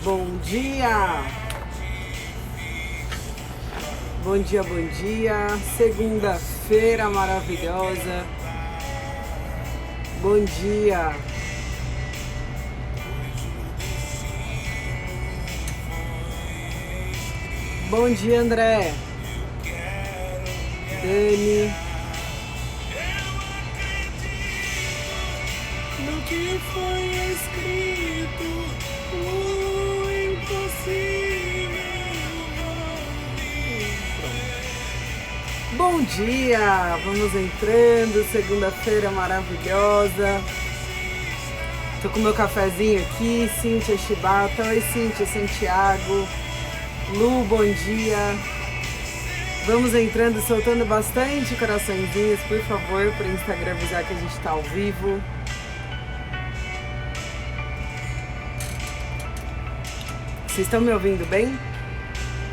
Bom dia! Bom dia, bom dia! Segunda-feira maravilhosa! Bom dia! Bom dia, André! Dani! No que foi escrito, o impossível. Bom dia! Vamos entrando, segunda-feira maravilhosa. Tô com meu cafezinho aqui, Cíntia Shibata. Oi, Cíntia, Santiago. Lu, bom dia. Vamos entrando, soltando bastante coraçõezinhos, por favor, para o Instagram avisar que a gente tá ao vivo. Vocês estão me ouvindo bem?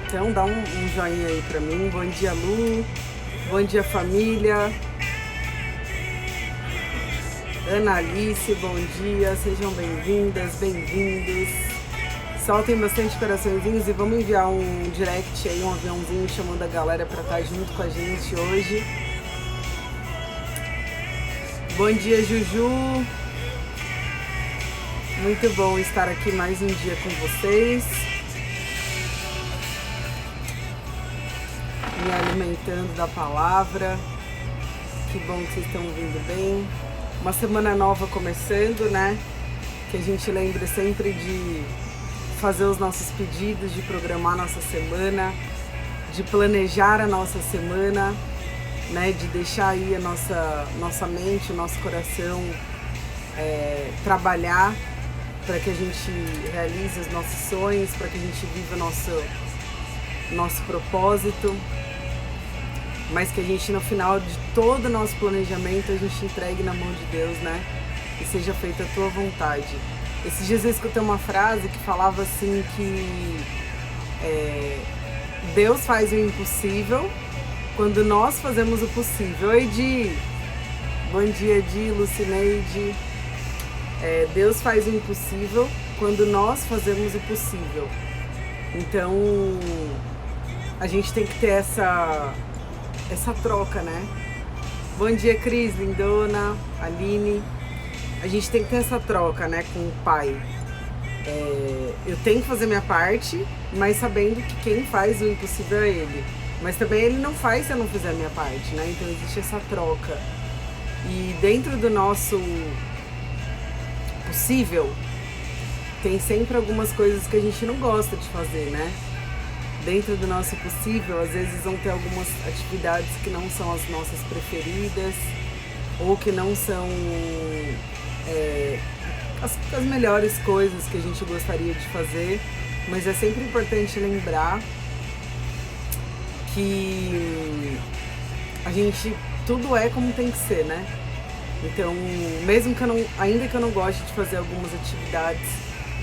Então dá um joinha aí pra mim. Bom dia, Lu. Bom dia, família. Ana Alice, bom dia. Sejam bem-vindas, bem-vindos. Soltem bastante coraçõezinhos e vamos enviar um direct aí, um aviãozinho chamando a galera pra estar junto com a gente hoje. Bom dia, Juju. Muito bom estar aqui mais um dia com vocês. Me alimentando da palavra. Que bom que vocês estão vindo bem. Uma semana nova começando, né? Que a gente lembre sempre de fazer os nossos pedidos, de programar a nossa semana, de planejar a nossa semana, né? De deixar aí a nossa mente, o nosso coração trabalhar para que a gente realize os nossos sonhos, para que a gente viva o nosso propósito, mas que a gente, no final de todo o nosso planejamento, a gente entregue na mão de Deus, né? E seja feita a tua vontade. Esses dias eu escutei uma frase que falava assim que Deus faz o impossível quando nós fazemos o possível. Oi, Di! Bom dia, Di, Lucineide. Deus faz o impossível quando nós fazemos o possível. Então, a gente tem que ter essa troca, né? Bom dia, Cris, lindona, Aline. A gente tem que ter essa troca, né, com o Pai. Eu tenho que fazer minha parte, mas sabendo que quem faz o impossível é Ele. Mas também Ele não faz se eu não fizer a minha parte, né? Então existe essa troca. E dentro do nosso possível, tem sempre algumas coisas que a gente não gosta de fazer, né? Dentro do nosso possível, às vezes vão ter algumas atividades que não são as nossas preferidas, ou que não são as melhores coisas que a gente gostaria de fazer, mas é sempre importante lembrar que tudo é como tem que ser, né? Então, mesmo que ainda que eu não goste de fazer algumas atividades,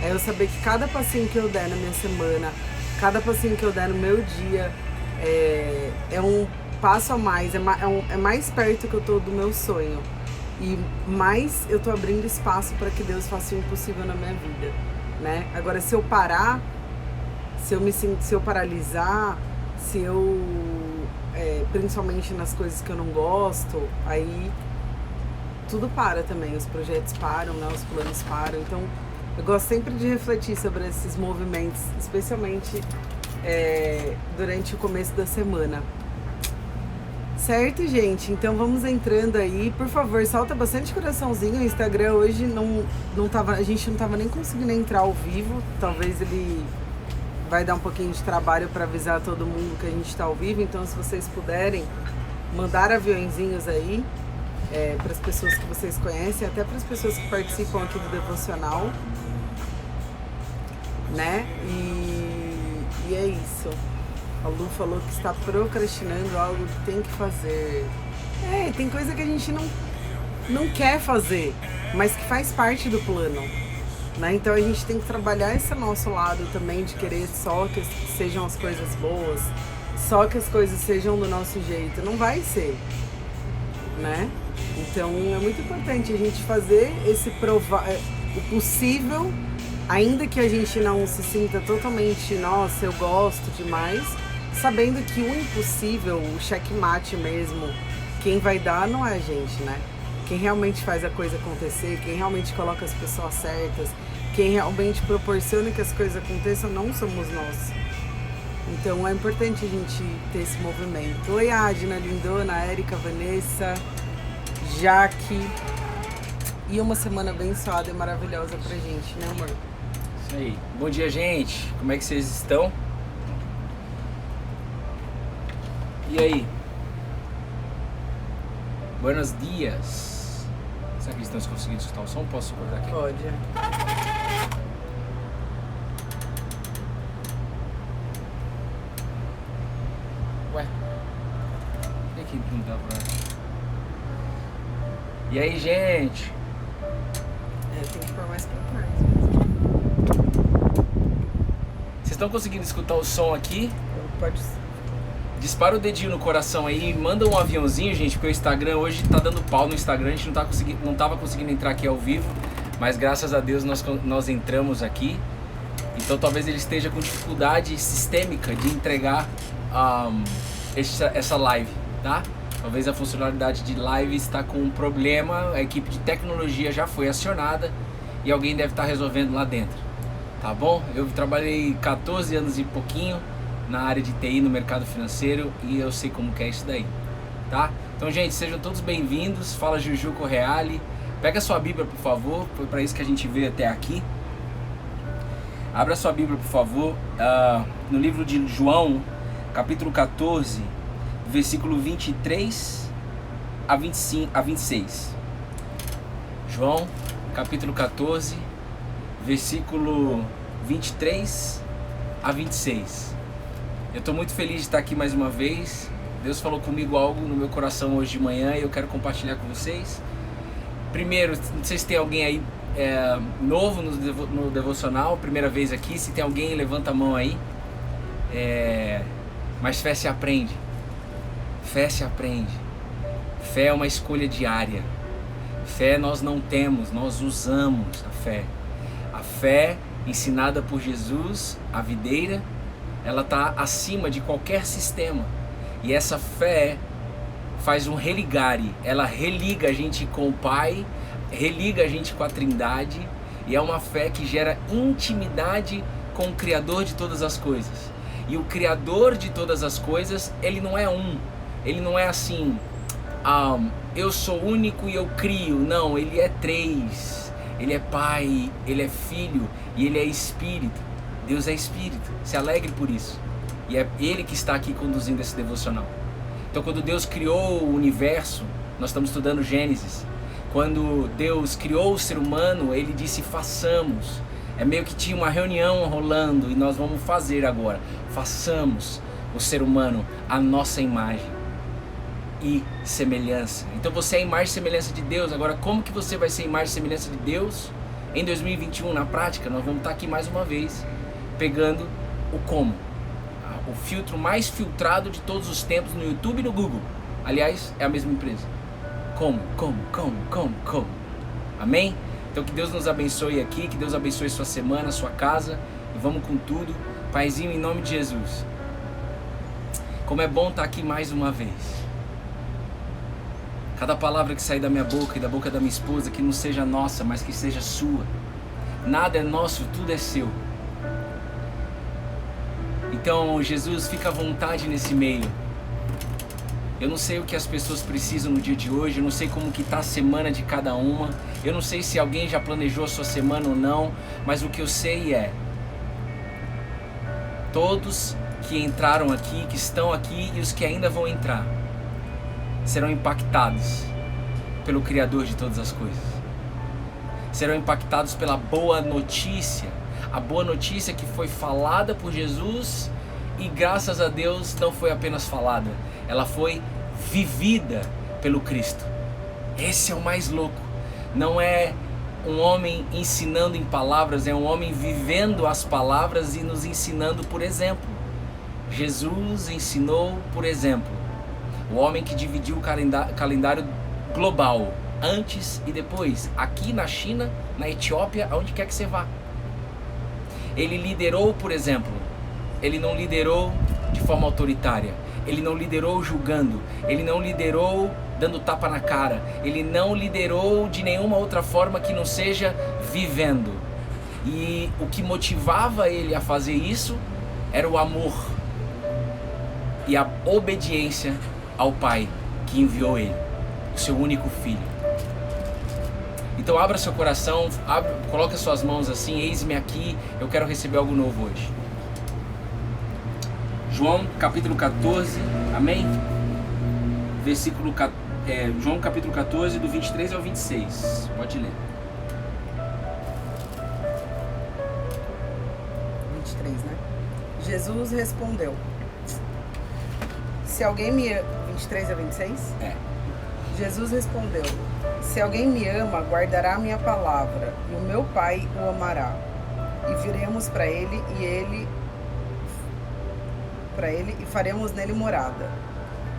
eu saber que cada passinho que eu der na minha semana, cada passinho que eu der no meu dia, é um passo a mais, é mais perto que eu tô do meu sonho. E mais eu tô abrindo espaço para que Deus faça o impossível na minha vida, né? Agora, se eu parar, se eu paralisar, se eu principalmente nas coisas que eu não gosto, aí tudo para também, os projetos param, né? Os planos param. Então eu gosto sempre de refletir sobre esses movimentos, especialmente durante o começo da semana. Certo, gente? Então vamos entrando aí. Por favor, solta bastante coraçãozinho. O Instagram hoje a gente não tava nem conseguindo entrar ao vivo. Talvez ele vai dar um pouquinho de trabalho para avisar todo mundo que a gente tá ao vivo. Então, se vocês puderem mandar aviõezinhos aí para as pessoas que vocês conhecem, até para as pessoas que participam aqui do devocional, né? E é isso. A Lu falou que está procrastinando algo que tem que fazer. Tem coisa que a gente não quer fazer, mas que faz parte do plano, né? Então a gente tem que trabalhar esse nosso lado também de querer só que sejam as coisas boas, só que as coisas sejam do nosso jeito. Não vai ser, né? Então é muito importante a gente fazer o possível ainda que a gente não se sinta totalmente, nossa, eu gosto demais, sabendo que o impossível, o checkmate mesmo, quem vai dar não é a gente, né? Quem realmente faz a coisa acontecer, quem realmente coloca as pessoas certas, quem realmente proporciona que as coisas aconteçam não somos nós. Então é importante a gente ter esse movimento. Oi, Adna, lindona, Érica, Vanessa, Jaque. E uma semana abençoada e maravilhosa pra gente, né, amor? Isso aí. Bom dia, gente. Como é que vocês estão? E aí? Buenos dias. Será que estamos conseguindo escutar o som? Posso cortar aqui? Pode. Ué? Por que não dá pra... E aí, gente? Tem que pôr mais pra trás. Vocês estão conseguindo escutar o som aqui? Pode. Dispara o dedinho no coração aí, manda um aviãozinho, gente, porque o Instagram hoje tá dando pau no Instagram, a gente não tava conseguindo entrar aqui ao vivo, mas graças a Deus nós entramos aqui. Então talvez ele esteja com dificuldade sistêmica de entregar essa live, tá? Talvez a funcionalidade de live está com um problema, a equipe de tecnologia já foi acionada e alguém deve estar resolvendo lá dentro, tá bom? Eu trabalhei 14 anos e pouquinho na área de TI no mercado financeiro e eu sei como que é isso daí, tá? Então, gente, sejam todos bem-vindos. Fala Juju Correale. Pega sua Bíblia, por favor, foi para isso que a gente veio até aqui. Abra sua Bíblia, por favor, no livro de João, capítulo 14, versículo 23 a 26. João, capítulo 14, versículo 23 a 26. Eu estou muito feliz de estar aqui mais uma vez. Deus falou comigo algo no meu coração hoje de manhã e eu quero compartilhar com vocês. Primeiro, não sei se tem alguém aí novo no devocional, primeira vez aqui. Se tem alguém, levanta a mão aí. Mas fé se aprende. Fé se aprende. Fé é uma escolha diária. Fé nós não temos, nós usamos a fé. A fé ensinada por Jesus, a videira, ela está acima de qualquer sistema. E essa fé faz um religare. Ela religa a gente com o Pai, religa a gente com a Trindade. E é uma fé que gera intimidade com o Criador de todas as coisas. E o Criador de todas as coisas, ele não é um. Ele não é assim, eu sou único e eu crio. Não, ele é três. Ele é Pai, ele é Filho e ele é Espírito. Deus é Espírito, se alegre por isso. E é Ele que está aqui conduzindo esse devocional. Então quando Deus criou o universo, nós estamos estudando Gênesis. Quando Deus criou o ser humano, Ele disse façamos. É meio que tinha uma reunião rolando e nós vamos fazer agora. Façamos o ser humano à nossa imagem e semelhança. Então você é a imagem e semelhança de Deus. Agora como que você vai ser a imagem e semelhança de Deus em 2021 na prática? Nós vamos estar aqui mais uma vez pegando o como, o filtro mais filtrado de todos os tempos no YouTube e no Google. Aliás, é a mesma empresa. Como. Amém? Então que Deus nos abençoe aqui, que Deus abençoe sua semana, sua casa, e vamos com tudo. Paizinho, em nome de Jesus. Como é bom estar aqui mais uma vez. Cada palavra que sair da minha boca e da boca da minha esposa, que não seja nossa, mas que seja sua. Nada é nosso, tudo é seu. Então, Jesus, fica à vontade nesse meio. Eu não sei o que as pessoas precisam no dia de hoje, eu não sei como que está a semana de cada uma, eu não sei se alguém já planejou a sua semana ou não, mas o que eu sei é, todos que entraram aqui, que estão aqui e os que ainda vão entrar, serão impactados pelo Criador de todas as coisas. Serão impactados pela boa notícia, a boa notícia que foi falada por Jesus e graças a Deus não foi apenas falada, ela foi vivida pelo Cristo. Esse é o mais louco. Não é um homem ensinando em palavras, é um homem vivendo as palavras e nos ensinando por exemplo. Jesus ensinou por exemplo. O homem que dividiu o calendário global, antes e depois, aqui na China, na Etiópia, aonde quer que você vá. Ele liderou, por exemplo, ele não liderou de forma autoritária, ele não liderou julgando, ele não liderou dando tapa na cara, ele não liderou de nenhuma outra forma que não seja vivendo. E o que motivava ele a fazer isso era o amor e a obediência ao Pai que enviou ele, o seu único filho. Então abra seu coração, coloque suas mãos assim, eis-me aqui, eu quero receber algo novo hoje. João capítulo 14, amém? João capítulo 14, do 23 ao 26, pode ler. 23, né? Jesus respondeu: se alguém me ama... 23 a 26? É. Jesus respondeu: se alguém me ama, guardará a minha palavra, e o meu Pai o amará. E viremos para ele e faremos nele morada.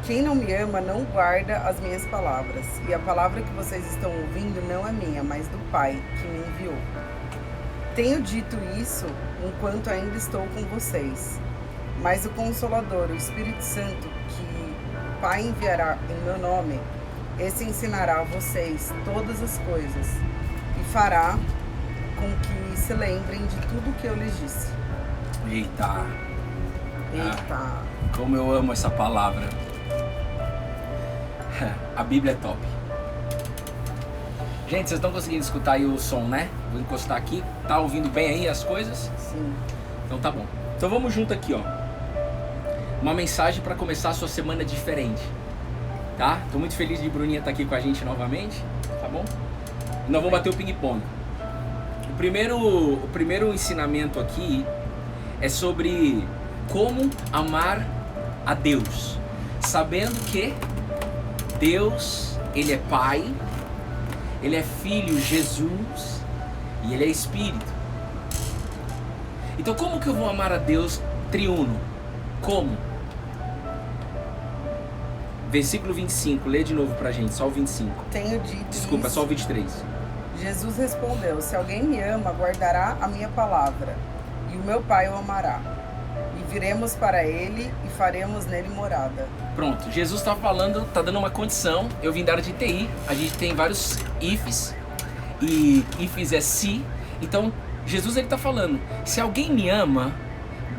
Quem não me ama não guarda as minhas palavras, e a palavra que vocês estão ouvindo não é minha, mas do Pai que me enviou. Tenho dito isso enquanto ainda estou com vocês. Mas o Consolador, o Espírito Santo, que o Pai enviará em meu nome, esse ensinará a vocês todas as coisas e fará com que se lembrem de tudo o que eu lhes disse. Eita! Eita! Como eu amo essa palavra. A Bíblia é top. Gente, vocês estão conseguindo escutar aí o som, né? Vou encostar aqui. Tá ouvindo bem aí as coisas? Sim. Então tá bom. Então vamos junto aqui, ó. Uma mensagem para começar a sua semana diferente. Tá? Tô muito feliz de Bruninha estar aqui com a gente novamente. Tá bom? E nós vamos bater o ping-pong. O primeiro ensinamento aqui é sobre como amar a Deus. Sabendo que Deus, Ele é Pai, Ele é Filho, Jesus, e Ele é Espírito. Então como que eu vou amar a Deus triuno? Como? Versículo 25, lê de novo pra gente, só o 25. Tenho dito Desculpa, isso. só o 23. Jesus respondeu: se alguém me ama, guardará a minha palavra, e o meu Pai o amará. E viremos para ele e faremos nele morada. Pronto, Jesus tá falando, tá dando uma condição. Eu vim da área de TI, a gente tem vários ifs, e ifs é se. Então, Jesus ele tá falando, se alguém me ama,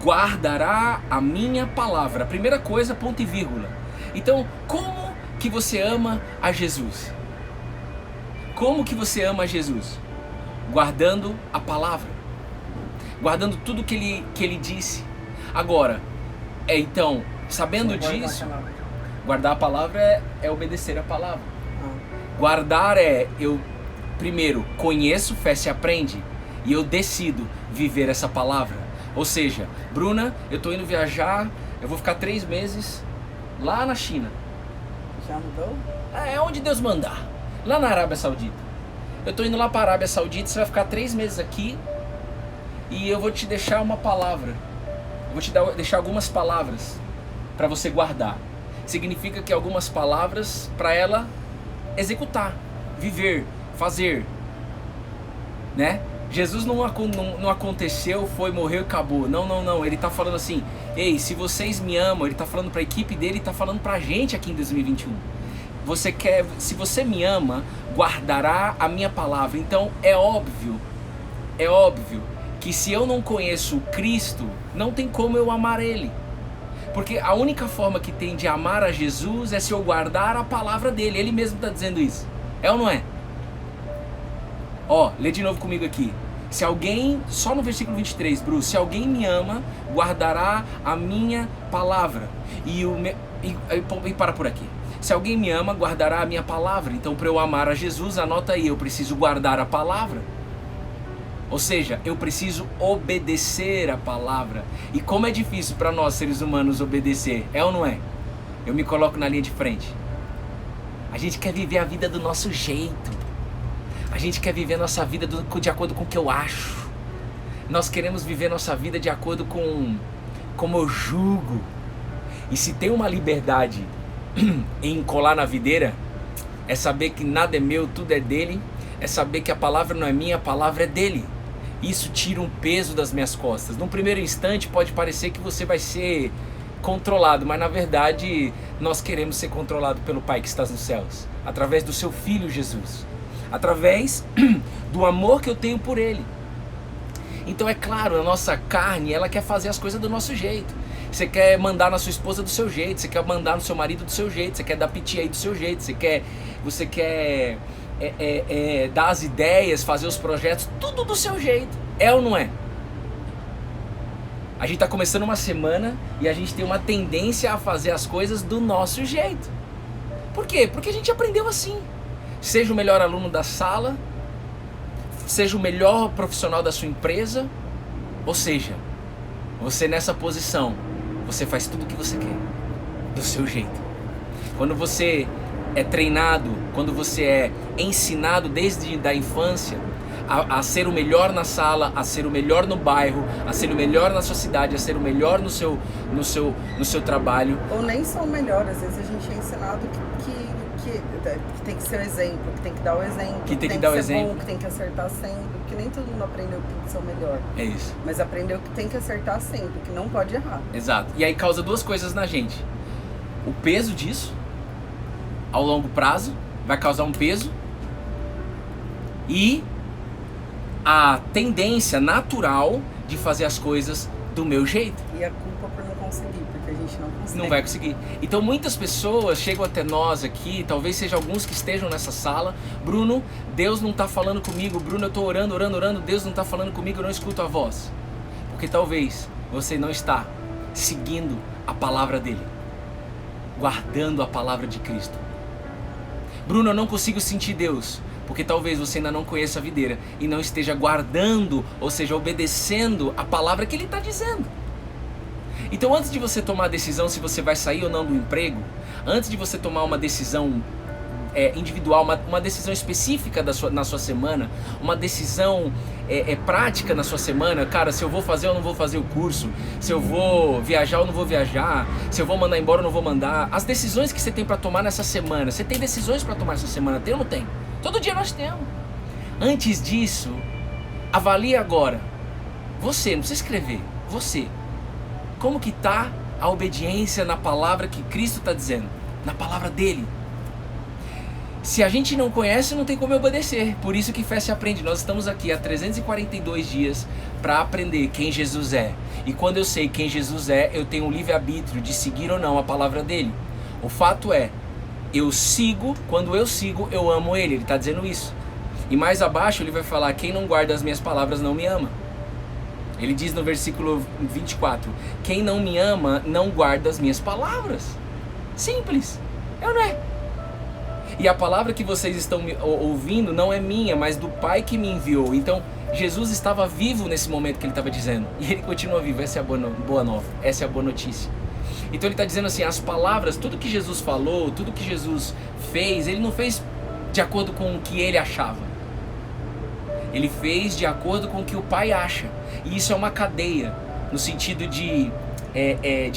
guardará a minha palavra. Primeira coisa, ponto e vírgula. Então, como que você ama a Jesus? Como que você ama a Jesus? Guardando a palavra. Guardando tudo que ele disse. Agora, então, sabendo disso, guardar a palavra é obedecer a palavra. Guardar eu primeiro conheço, fé se aprende, e eu decido viver essa palavra. Ou seja, Bruna, eu tô indo viajar, eu vou ficar 3 meses lá na China. Já mudou? É onde Deus mandar. Lá na Arábia Saudita. Eu tô indo lá para a Arábia Saudita, você vai ficar 3 meses aqui e eu vou te deixar uma palavra. Eu vou te deixar algumas palavras para você guardar. Significa que algumas palavras para ela executar, viver, fazer, né? Jesus não aconteceu, foi, morreu e acabou. Não. Ele tá falando assim, ei, se vocês me amam, ele tá falando para a equipe dele, tá falando pra gente aqui em 2021. Se você me ama, guardará a minha palavra. Então é óbvio que se eu não conheço Cristo, não tem como eu amar Ele. Porque a única forma que tem de amar a Jesus é se eu guardar a palavra dele. Ele mesmo está dizendo isso. É ou não é? Ó, lê de novo comigo aqui. Se alguém, só no versículo 23, Bruce, se alguém me ama, guardará a minha palavra. E para por aqui. Se alguém me ama, guardará a minha palavra. Então, para eu amar a Jesus, anota aí, eu preciso guardar a palavra. Ou seja, eu preciso obedecer a palavra. E como é difícil para nós, seres humanos, obedecer, é ou não é? Eu me coloco na linha de frente. A gente quer viver a vida do nosso jeito. A gente quer viver a nossa vida de acordo com o que eu acho. Nós queremos viver nossa vida de acordo com como eu julgo. E se tem uma liberdade em colar na videira, é saber que nada é meu, tudo é dele. É saber que a palavra não é minha, a palavra é dele. isso tira um peso das minhas costas. Num primeiro instante pode parecer que você vai ser controlado, mas na verdade nós queremos ser controlados pelo Pai que está nos céus, através do seu Filho Jesus, através do amor que eu tenho por Ele. Então é claro, a nossa carne, ela quer fazer as coisas do nosso jeito. Você quer mandar na sua esposa do seu jeito, você quer mandar no seu marido do seu jeito, você quer dar piti aí do seu jeito, você quer dar as ideias, fazer os projetos, tudo do seu jeito. É ou não é? A gente está começando uma semana e a gente tem uma tendência a fazer as coisas do nosso jeito. Por quê? Porque a gente aprendeu assim. Seja o melhor aluno da sala, seja o melhor profissional da sua empresa, ou seja, você nessa posição, você faz tudo o que você quer, do seu jeito. Quando você é treinado, quando você é ensinado desde a infância a ser o melhor na sala, a ser o melhor no bairro, a ser o melhor na sua cidade, a ser o melhor no seu trabalho. Ou nem só o melhor, às vezes a gente é ensinado que tem que ser o exemplo, que tem que dar o exemplo, que tem que dar o exemplo, bom, que tem que acertar sempre, porque nem todo mundo aprendeu que tem que ser o melhor. É isso. Mas aprendeu que tem que acertar sempre, que não pode errar. Exato. E aí causa duas coisas na gente. O peso disso, ao longo prazo, vai causar um peso, e a tendência natural de fazer as coisas do meu jeito. E a culpa por não conseguir, porque a gente não consegue. Não vai conseguir. Então muitas pessoas chegam até nós aqui, talvez seja alguns que estejam nessa sala. Bruno, Deus não está falando comigo. Bruno, eu estou orando, Deus não está falando comigo, eu não escuto a voz. Porque talvez você não está seguindo a palavra dele, guardando a palavra de Cristo. Bruno, eu não consigo sentir Deus, porque talvez você ainda não conheça a videira e não esteja guardando, ou seja, obedecendo a palavra que Ele está dizendo. Então antes de você tomar a decisão se você vai sair ou não do emprego, antes de você tomar uma decisão individual, uma decisão específica na sua semana, uma decisão prática na sua semana, cara, se eu vou fazer ou não vou fazer o curso, se eu vou viajar ou não vou viajar, se eu vou mandar embora ou não vou mandar, as decisões que você tem para tomar nessa semana, você tem decisões para tomar essa semana, tem ou não tem? Todo dia nós temos. Antes disso, avalie agora, você, não precisa escrever, você, como que está a obediência na palavra que Cristo está dizendo, na palavra dele. Se a gente não conhece, não tem como obedecer. Por isso que Fé se aprende. Nós estamos aqui há 342 dias para aprender quem Jesus é. E quando eu sei quem Jesus é, eu tenho um livre-arbítrio de seguir ou não a palavra dele. O fato é, eu sigo, quando eu sigo, eu amo ele. Ele está dizendo isso. E mais abaixo ele vai falar, quem não guarda as minhas palavras não me ama. Ele diz no versículo 24, quem não me ama não guarda as minhas palavras. Simples. É ou não é? E a palavra que vocês estão ouvindo não é minha, mas do Pai que me enviou. Então, Jesus estava vivo nesse momento que ele estava dizendo. E ele continua vivo. Essa é a boa nova. Essa é a boa notícia. Então ele está dizendo assim, as palavras, tudo que Jesus falou, tudo que Jesus fez, ele não fez de acordo com o que ele achava. Ele fez de acordo com o que o Pai acha. E isso é uma cadeia, no sentido de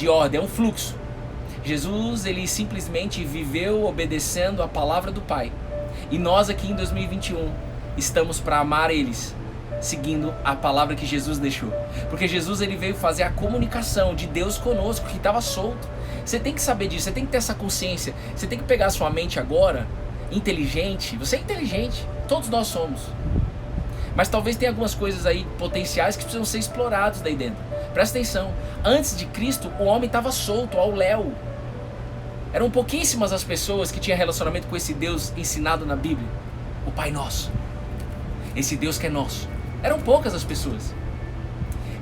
ordem, é um fluxo. Jesus, ele simplesmente viveu obedecendo a palavra do Pai. E nós aqui em 2021 estamos para amar eles, seguindo a palavra que Jesus deixou. Porque Jesus, ele veio fazer a comunicação de Deus conosco, que estava solto. Você tem que saber disso, você tem que ter essa consciência. Você tem que pegar a sua mente agora, inteligente. Você é inteligente, todos nós somos. Mas talvez tenha algumas coisas aí potenciais que precisam ser explorados daí dentro. Presta atenção, antes de Cristo o homem estava solto ao léu. Eram pouquíssimas as pessoas que tinham relacionamento com esse Deus ensinado na Bíblia. O Pai Nosso. Esse Deus que é nosso. Eram poucas as pessoas.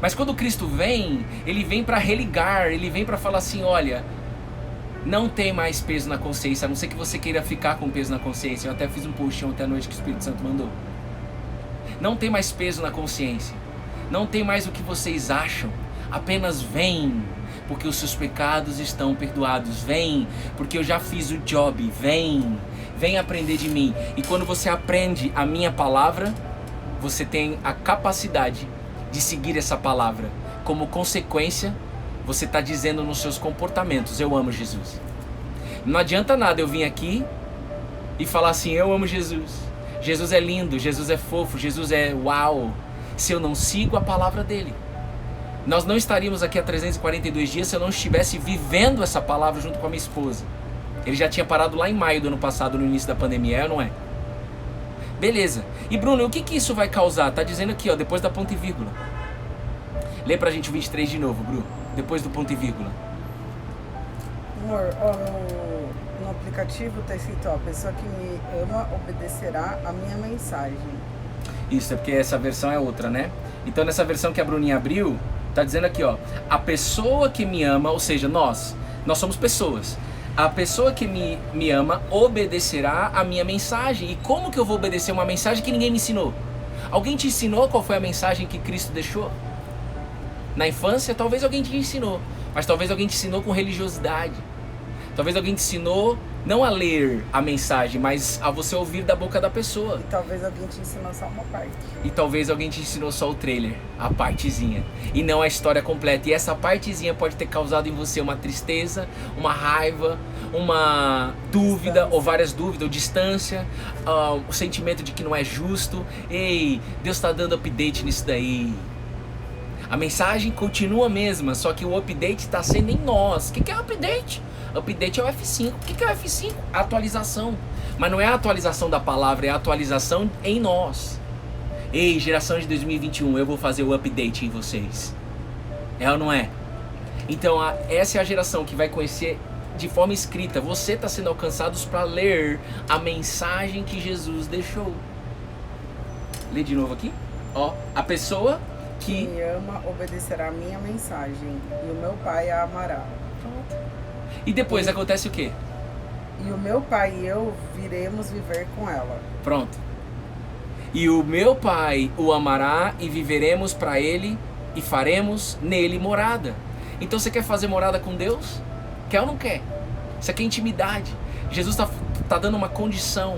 Mas quando Cristo vem, ele vem para religar, ele vem para falar assim, olha, não tem mais peso na consciência, a não ser que você queira ficar com peso na consciência. Eu até fiz um post ontem à noite que o Espírito Santo mandou. Não tem mais peso na consciência. Não tem mais o que vocês acham. Apenas vem, porque os seus pecados estão perdoados. Vem, porque eu já fiz o job. Vem aprender de mim. E quando você aprende a minha palavra, você tem a capacidade de seguir essa palavra. Como consequência, você está dizendo nos seus comportamentos, eu amo Jesus. Não adianta nada eu vir aqui e falar assim, eu amo Jesus. Jesus é lindo, Jesus é fofo, Jesus é uau. se eu não sigo a palavra dele. Nós não estaríamos aqui há 342 dias se eu não estivesse vivendo essa palavra junto com a minha esposa. Ele já tinha parado lá em maio do ano passado, no início da pandemia, é ou não é? Beleza. E Bruno, o que isso vai causar? Tá dizendo aqui, ó, depois da ponto e vírgula. Lê pra gente o 23 de novo, Bruno. Depois do ponto e vírgula. Amor, ó, no aplicativo tá escrito, ó, a pessoa que me ama obedecerá a minha mensagem. Isso, é porque essa versão é outra, né? Então nessa versão que a Bruninha abriu, tá dizendo aqui, ó, a pessoa que me ama, ou seja, nós somos pessoas. A pessoa que me ama obedecerá a minha mensagem. E como que eu vou obedecer uma mensagem que ninguém me ensinou? Alguém te ensinou qual foi a mensagem que Cristo deixou? Na infância, talvez alguém te ensinou, mas talvez alguém te ensinou com religiosidade. Talvez alguém te ensinou não a ler a mensagem, mas a você ouvir da boca da pessoa. E talvez alguém te ensinou só uma parte. E talvez alguém te ensinou só o trailer, a partezinha, e não a história completa. E essa partezinha pode ter causado em você uma tristeza, uma raiva, uma dúvida, ou várias dúvidas, ou distância, o sentimento de que não é justo. Ei, Deus está dando update nisso daí. A mensagem continua a mesma, só que o update está sendo em nós. O que é update? Update é o F5. O que é o F5? A atualização. Mas não é a atualização da palavra, é a atualização em nós. Ei, geração de 2021, eu vou fazer o update em vocês. É ou não é? Então, essa é a geração que vai conhecer de forma escrita. Você está sendo alcançado para ler a mensagem que Jesus deixou. Lê de novo aqui. Ó, a pessoa que me ama obedecerá a minha mensagem, e o meu Pai a amará. Pronto. E depois acontece o quê? E o meu Pai e eu viremos viver com ela. Pronto. E o meu Pai o amará e viveremos para ele e faremos nele morada. Então você quer fazer morada com Deus? Quer ou não quer? Isso aqui é intimidade. Jesus tá dando uma condição.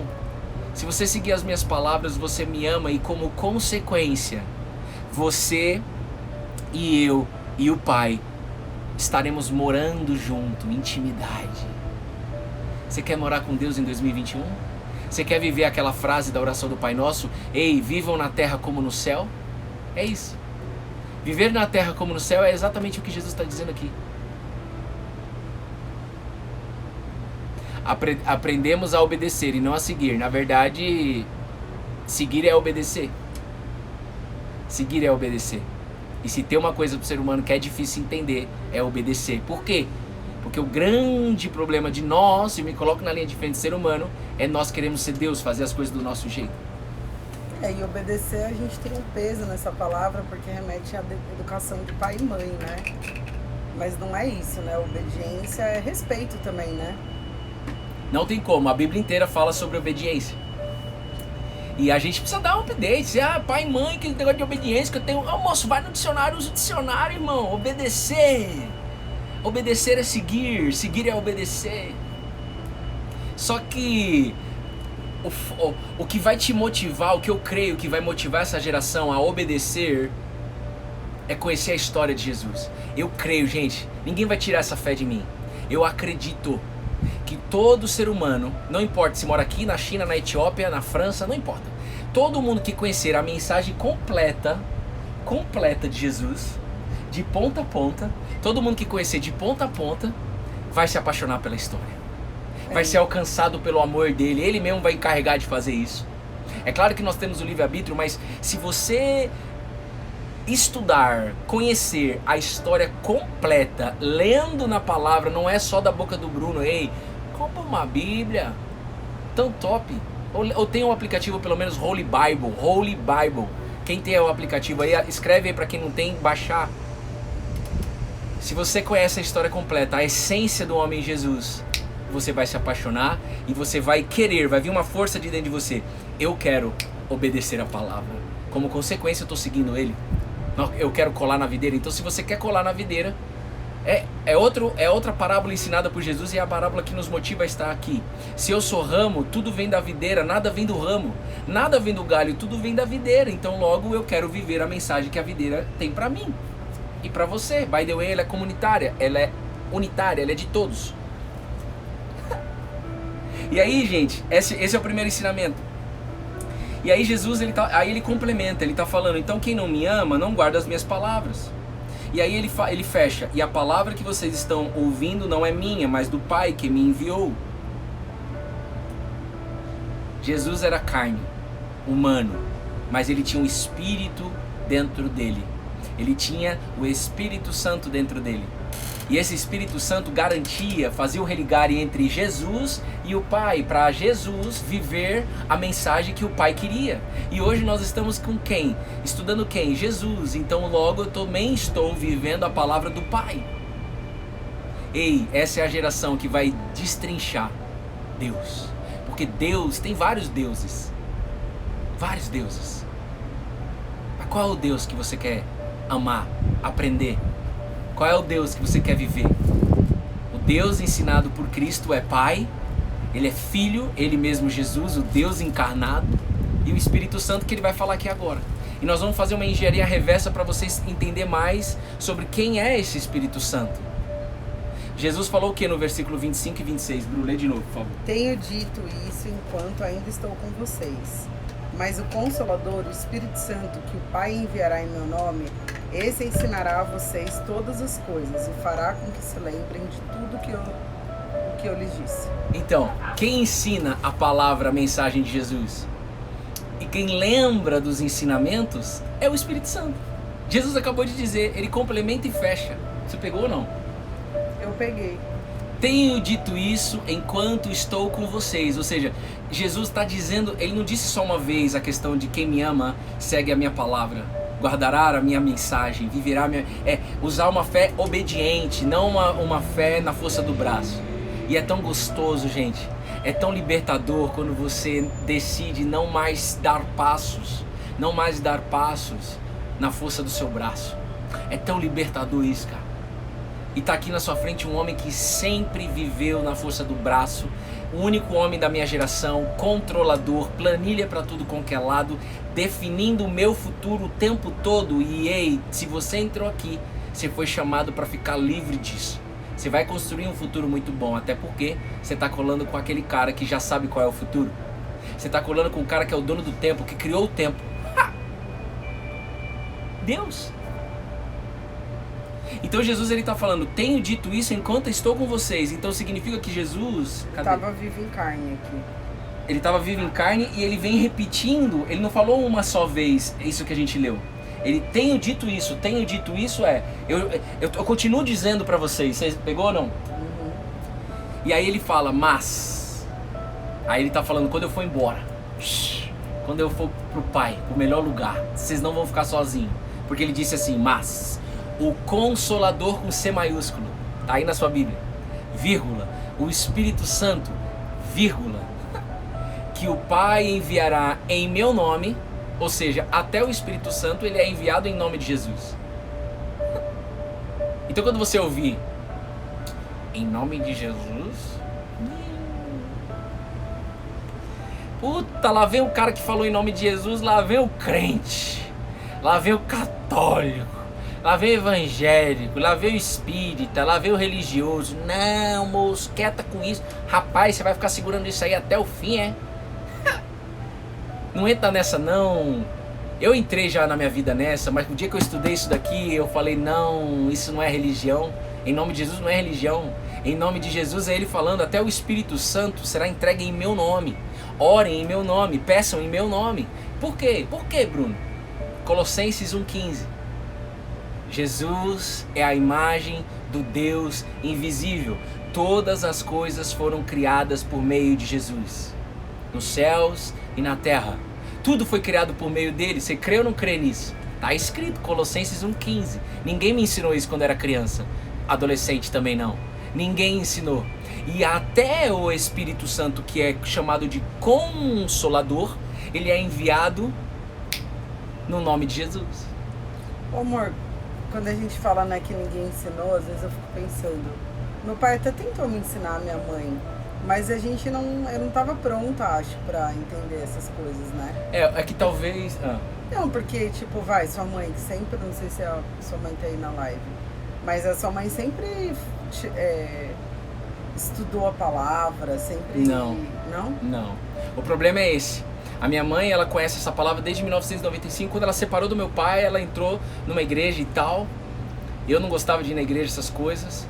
Se você seguir as minhas palavras, você me ama, e como consequência, você e eu e o Pai estaremos morando junto, intimidade. Você quer morar com Deus em 2021? Você quer viver aquela frase da oração do Pai Nosso? Ei, vivam na terra como no céu? É isso. Viver na terra como no céu é exatamente o que Jesus está dizendo aqui. Aprendemos a obedecer e não a seguir. Na verdade, seguir é obedecer. Seguir é obedecer. E se tem uma coisa para o ser humano que é difícil entender, é obedecer. Por quê? Porque o grande problema de nós, e me coloco na linha de frente do ser humano, é nós queremos ser Deus, fazer as coisas do nosso jeito. E obedecer, a gente tem um peso nessa palavra, porque remete à educação de pai e mãe, né? Mas não é isso, né? Obediência é respeito também, né? Não tem como, a Bíblia inteira fala sobre obediência. E a gente precisa dar um update. Pai e mãe, que negócio de obediência que eu tenho. Moço, vai no dicionário, usa o dicionário, irmão. Obedecer. Obedecer é seguir, seguir é obedecer. Só que o que vai te motivar, o que eu creio que vai motivar essa geração a obedecer, é conhecer a história de Jesus. Eu creio, gente, ninguém vai tirar essa fé de mim. Eu acredito que todo ser humano, não importa se mora aqui, na China, na Etiópia, na França, não importa. Todo mundo que conhecer a mensagem completa de Jesus, de ponta a ponta, todo mundo que conhecer de ponta a ponta, vai se apaixonar pela história. Vai ser alcançado pelo amor dele, ele mesmo vai encarregar de fazer isso. É claro que nós temos o livre-arbítrio, mas se você estudar, conhecer a história completa, lendo na palavra, não é só da boca do Bruno, ei, compra uma Bíblia, tão top, ou tem um aplicativo pelo menos Holy Bible, quem tem o aplicativo aí, escreve aí para quem não tem, baixar. Se você conhece a história completa, a essência do homem Jesus, você vai se apaixonar e você vai querer, vai vir uma força de dentro de você, eu quero obedecer a palavra, como consequência eu estou seguindo ele. Eu quero colar na videira. Então se você quer colar na videira, é outra parábola ensinada por Jesus, e é a parábola que nos motiva a estar aqui. Se eu sou ramo, tudo vem da videira, nada vem do ramo, nada vem do galho, tudo vem da videira. Então logo eu quero viver a mensagem que a videira tem para mim e para você. By the way, ela é comunitária, ela é unitária, ela é de todos. E aí, gente, esse é o primeiro ensinamento. E aí Jesus, aí ele complementa, ele está falando, então quem não me ama não guarda as minhas palavras. E aí ele fecha, e a palavra que vocês estão ouvindo não é minha, mas do Pai que me enviou. Jesus era carne, humano, mas ele tinha um espírito dentro dele. Ele tinha o Espírito Santo dentro dele. E esse Espírito Santo garantia, fazia o religar entre Jesus e o Pai, para Jesus viver a mensagem que o Pai queria. E hoje nós estamos com quem? Estudando quem? Jesus. Então logo eu também estou vivendo a palavra do Pai. Ei, essa é a geração que vai destrinchar Deus. Porque Deus, tem vários deuses. Vários deuses. Mas qual é o Deus que você quer amar, aprender? Qual é o Deus que você quer viver? O Deus ensinado por Cristo é Pai, Ele é Filho, Ele mesmo Jesus, o Deus encarnado, e o Espírito Santo que Ele vai falar aqui agora. E nós vamos fazer uma engenharia reversa para vocês entenderem mais sobre quem é esse Espírito Santo. Jesus falou o que no versículo 25 e 26? Bru, lê de novo, por favor. Tenho dito isso enquanto ainda estou com vocês. Mas o Consolador, o Espírito Santo, que o Pai enviará em meu nome, esse ensinará a vocês todas as coisas e fará com que se lembrem de tudo o que eu lhes disse. Então, quem ensina a palavra, a mensagem de Jesus? E quem lembra dos ensinamentos é o Espírito Santo. Jesus acabou de dizer, ele complementa e fecha. Você pegou ou não? Eu peguei. Tenho dito isso enquanto estou com vocês. Ou seja, Jesus está dizendo, ele não disse só uma vez a questão de quem me ama segue a minha palavra, guardará a minha mensagem, viverá a minha... usar uma fé obediente, não uma fé na força do braço. E é tão gostoso, gente, é tão libertador quando você decide não mais dar passos na força do seu braço. É tão libertador isso, cara. E tá aqui na sua frente um homem que sempre viveu na força do braço, o único homem da minha geração, controlador, planilha para tudo com que é lado, definindo o meu futuro o tempo todo. E ei, se você entrou aqui, você foi chamado para ficar livre disso. Você vai construir um futuro muito bom, até porque você tá colando com aquele cara que já sabe qual é o futuro. Você tá colando com o cara que é o dono do tempo, que criou o tempo. Ha! Deus. Então Jesus ele está falando, tenho dito isso enquanto estou com vocês. Então significa que Jesus estava vivo em carne aqui. Ele estava vivo em carne e ele vem repetindo. Ele não falou uma só vez isso que a gente leu. Ele tenho dito isso eu continuo dizendo para vocês. Você pegou ou não? Uhum. E aí ele fala, mas. Aí ele está falando, quando eu for embora, quando eu for pro Pai, pro melhor lugar, vocês não vão ficar sozinhos. Porque ele disse assim, mas o Consolador com C maiúsculo, tá aí na sua Bíblia, vírgula, o Espírito Santo, vírgula, que o Pai enviará em meu nome, ou seja, até o Espírito Santo ele é enviado em nome de Jesus. Então quando você ouvir em nome de Jesus, puta, lá vem o cara que falou em nome de Jesus, lá vem o crente, lá vem o católico, lá vem o evangélico, lá vem o espírita, lá vem o religioso. Não, moço, quieta com isso. Rapaz, você vai ficar segurando isso aí até o fim, é? Não entra nessa não. Eu entrei já na minha vida nessa, mas no dia que eu estudei isso daqui, eu falei, não, isso não é religião. Em nome de Jesus não é religião. Em nome de Jesus é ele falando, até o Espírito Santo será entregue em meu nome. Orem em meu nome, peçam em meu nome. Por quê? Por quê, Bruno? Colossenses 1,15. Jesus é a imagem do Deus invisível. Todas as coisas foram criadas por meio de Jesus, nos céus e na terra. Tudo foi criado por meio dele. Você crê ou não crê nisso? Está escrito, Colossenses 1,15. Ninguém me ensinou isso quando era criança. Adolescente também não. Ninguém ensinou. E até o Espírito Santo, que é chamado de Consolador, ele é enviado no nome de Jesus. Ô, amor, quando a gente fala, né, que ninguém ensinou, às vezes eu fico pensando, meu pai até tentou me ensinar, a minha mãe, mas eu não tava pronta, acho, pra entender essas coisas, né? É que talvez... Não, porque, tipo, sua mãe, que sempre, não sei se a sua mãe tá aí na live, mas a sua mãe sempre estudou a palavra, sempre... Não. Não? Não. O problema é esse. A minha mãe, ela conhece essa palavra desde 1995, quando ela separou do meu pai, ela entrou numa igreja e tal. Eu não gostava de ir na igreja, essas coisas.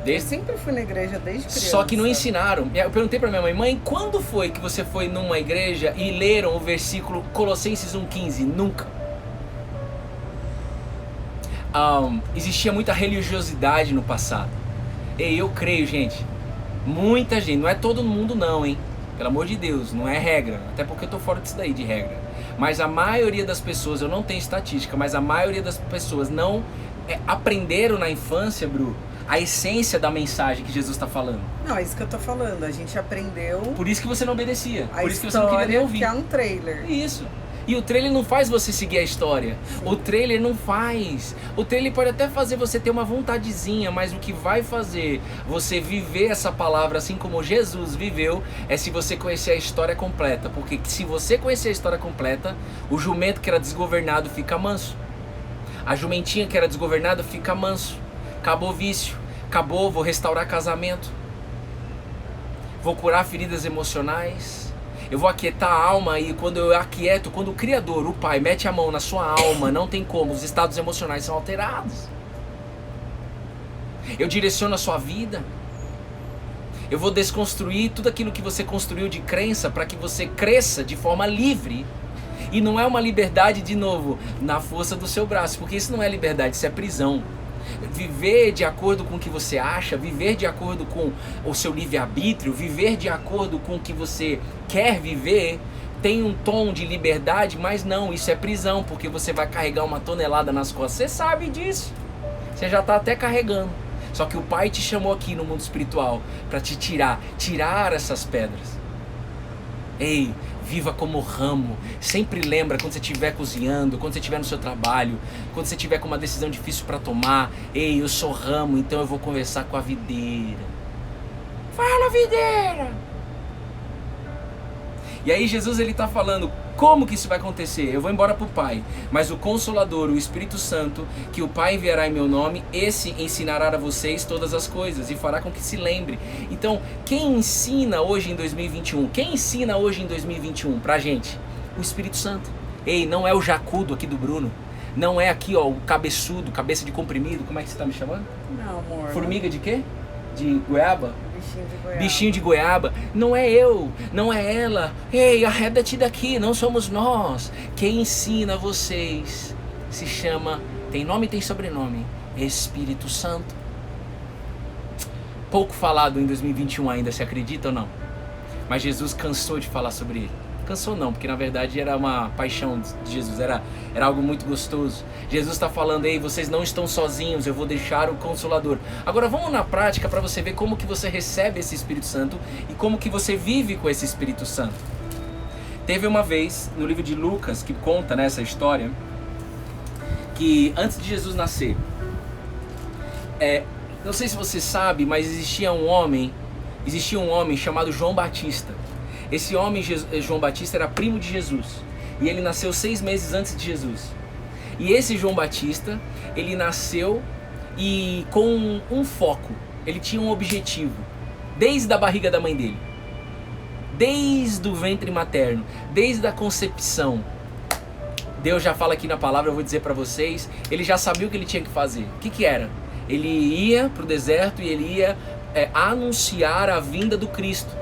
Eu sempre fui na igreja desde criança. Só que não ensinaram. Eu perguntei pra minha mãe, mãe, quando foi que você foi numa igreja e leram o versículo Colossenses 1,15? Nunca. Existia muita religiosidade no passado. E eu creio, gente, muita gente, não é todo mundo não, hein? Pelo amor de Deus, não é regra, até porque eu tô fora disso daí de regra. Mas a maioria das pessoas, eu não tenho estatística, mas a maioria das pessoas não aprenderam na infância, Bru, a essência da mensagem que Jesus está falando. Não, é isso que eu tô falando, a gente aprendeu. Por isso que você não obedecia, por isso que você não queria nem ouvir. Que é um trailer. Isso. E o trailer não faz você seguir a história. Sim. O trailer não faz. O trailer pode até fazer você ter uma vontadezinha, mas o que vai fazer você viver essa palavra assim como Jesus viveu é se você conhecer a história completa. Porque se você conhecer a história completa, o jumento que era desgovernado fica manso. A jumentinha que era desgovernada fica manso. Acabou o vício. Acabou, vou restaurar casamento. Vou curar feridas emocionais. Eu vou aquietar a alma e quando eu aquieto, quando o Criador, o Pai, mete a mão na sua alma, não tem como, os estados emocionais são alterados. Eu direciono a sua vida. Eu vou desconstruir tudo aquilo que você construiu de crença para que você cresça de forma livre. E não é uma liberdade, de novo, na força do seu braço, porque isso não é liberdade, isso é prisão. Viver de acordo com o que você acha, viver de acordo com o seu livre-arbítrio, viver de acordo com o que você quer viver, tem um tom de liberdade, mas não, isso é prisão, porque você vai carregar uma tonelada nas costas. Você sabe disso, você já está até carregando. Só que o Pai te chamou aqui no mundo espiritual para te tirar essas pedras. Ei, viva como ramo. Sempre lembra quando você estiver cozinhando, quando você estiver no seu trabalho, quando você estiver com uma decisão difícil para tomar. Ei, eu sou ramo, então eu vou conversar com a videira. Fala, videira! E aí Jesus, ele está falando, como que isso vai acontecer? Eu vou embora para o Pai, mas o Consolador, o Espírito Santo, que o Pai enviará em meu nome, esse ensinará a vocês todas as coisas e fará com que se lembre. Então, quem ensina hoje em 2021? Quem ensina hoje em 2021 pra gente? O Espírito Santo. Ei, não é o jacudo aqui do Bruno. Não é aqui, ó, o cabeçudo, cabeça de comprimido. Como é que você tá me chamando? Não, amor. Formiga de quê? De goiaba? Bichinho de goiaba. Bichinho de goiaba. Não é eu, não é ela. Ei, arreda-te daqui, não somos nós. Quem ensina vocês se chama, tem nome e tem sobrenome, Espírito Santo. Pouco falado em 2021 ainda, se acredita ou não? Mas Jesus cansou de falar sobre ele. Cansou não, porque na verdade era uma paixão de Jesus, era algo muito gostoso. Jesus está falando, ei, vocês não estão sozinhos, eu vou deixar o Consolador. Agora vamos na prática para você ver como que você recebe esse Espírito Santo e como que você vive com esse Espírito Santo. Teve uma vez, no livro de Lucas, que conta nessa história, que antes de Jesus nascer, não sei se você sabe, mas existia um homem chamado João Batista. Esse homem, João Batista, era primo de Jesus. E ele nasceu 6 meses antes de Jesus. E esse João Batista, ele nasceu e com um foco. Ele tinha um objetivo. Desde a barriga da mãe dele. Desde o ventre materno. Desde a concepção. Deus já fala aqui na palavra, eu vou dizer para vocês. Ele já sabia o que ele tinha que fazer. O que era? Ele ia para o deserto e ele ia anunciar a vinda do Cristo.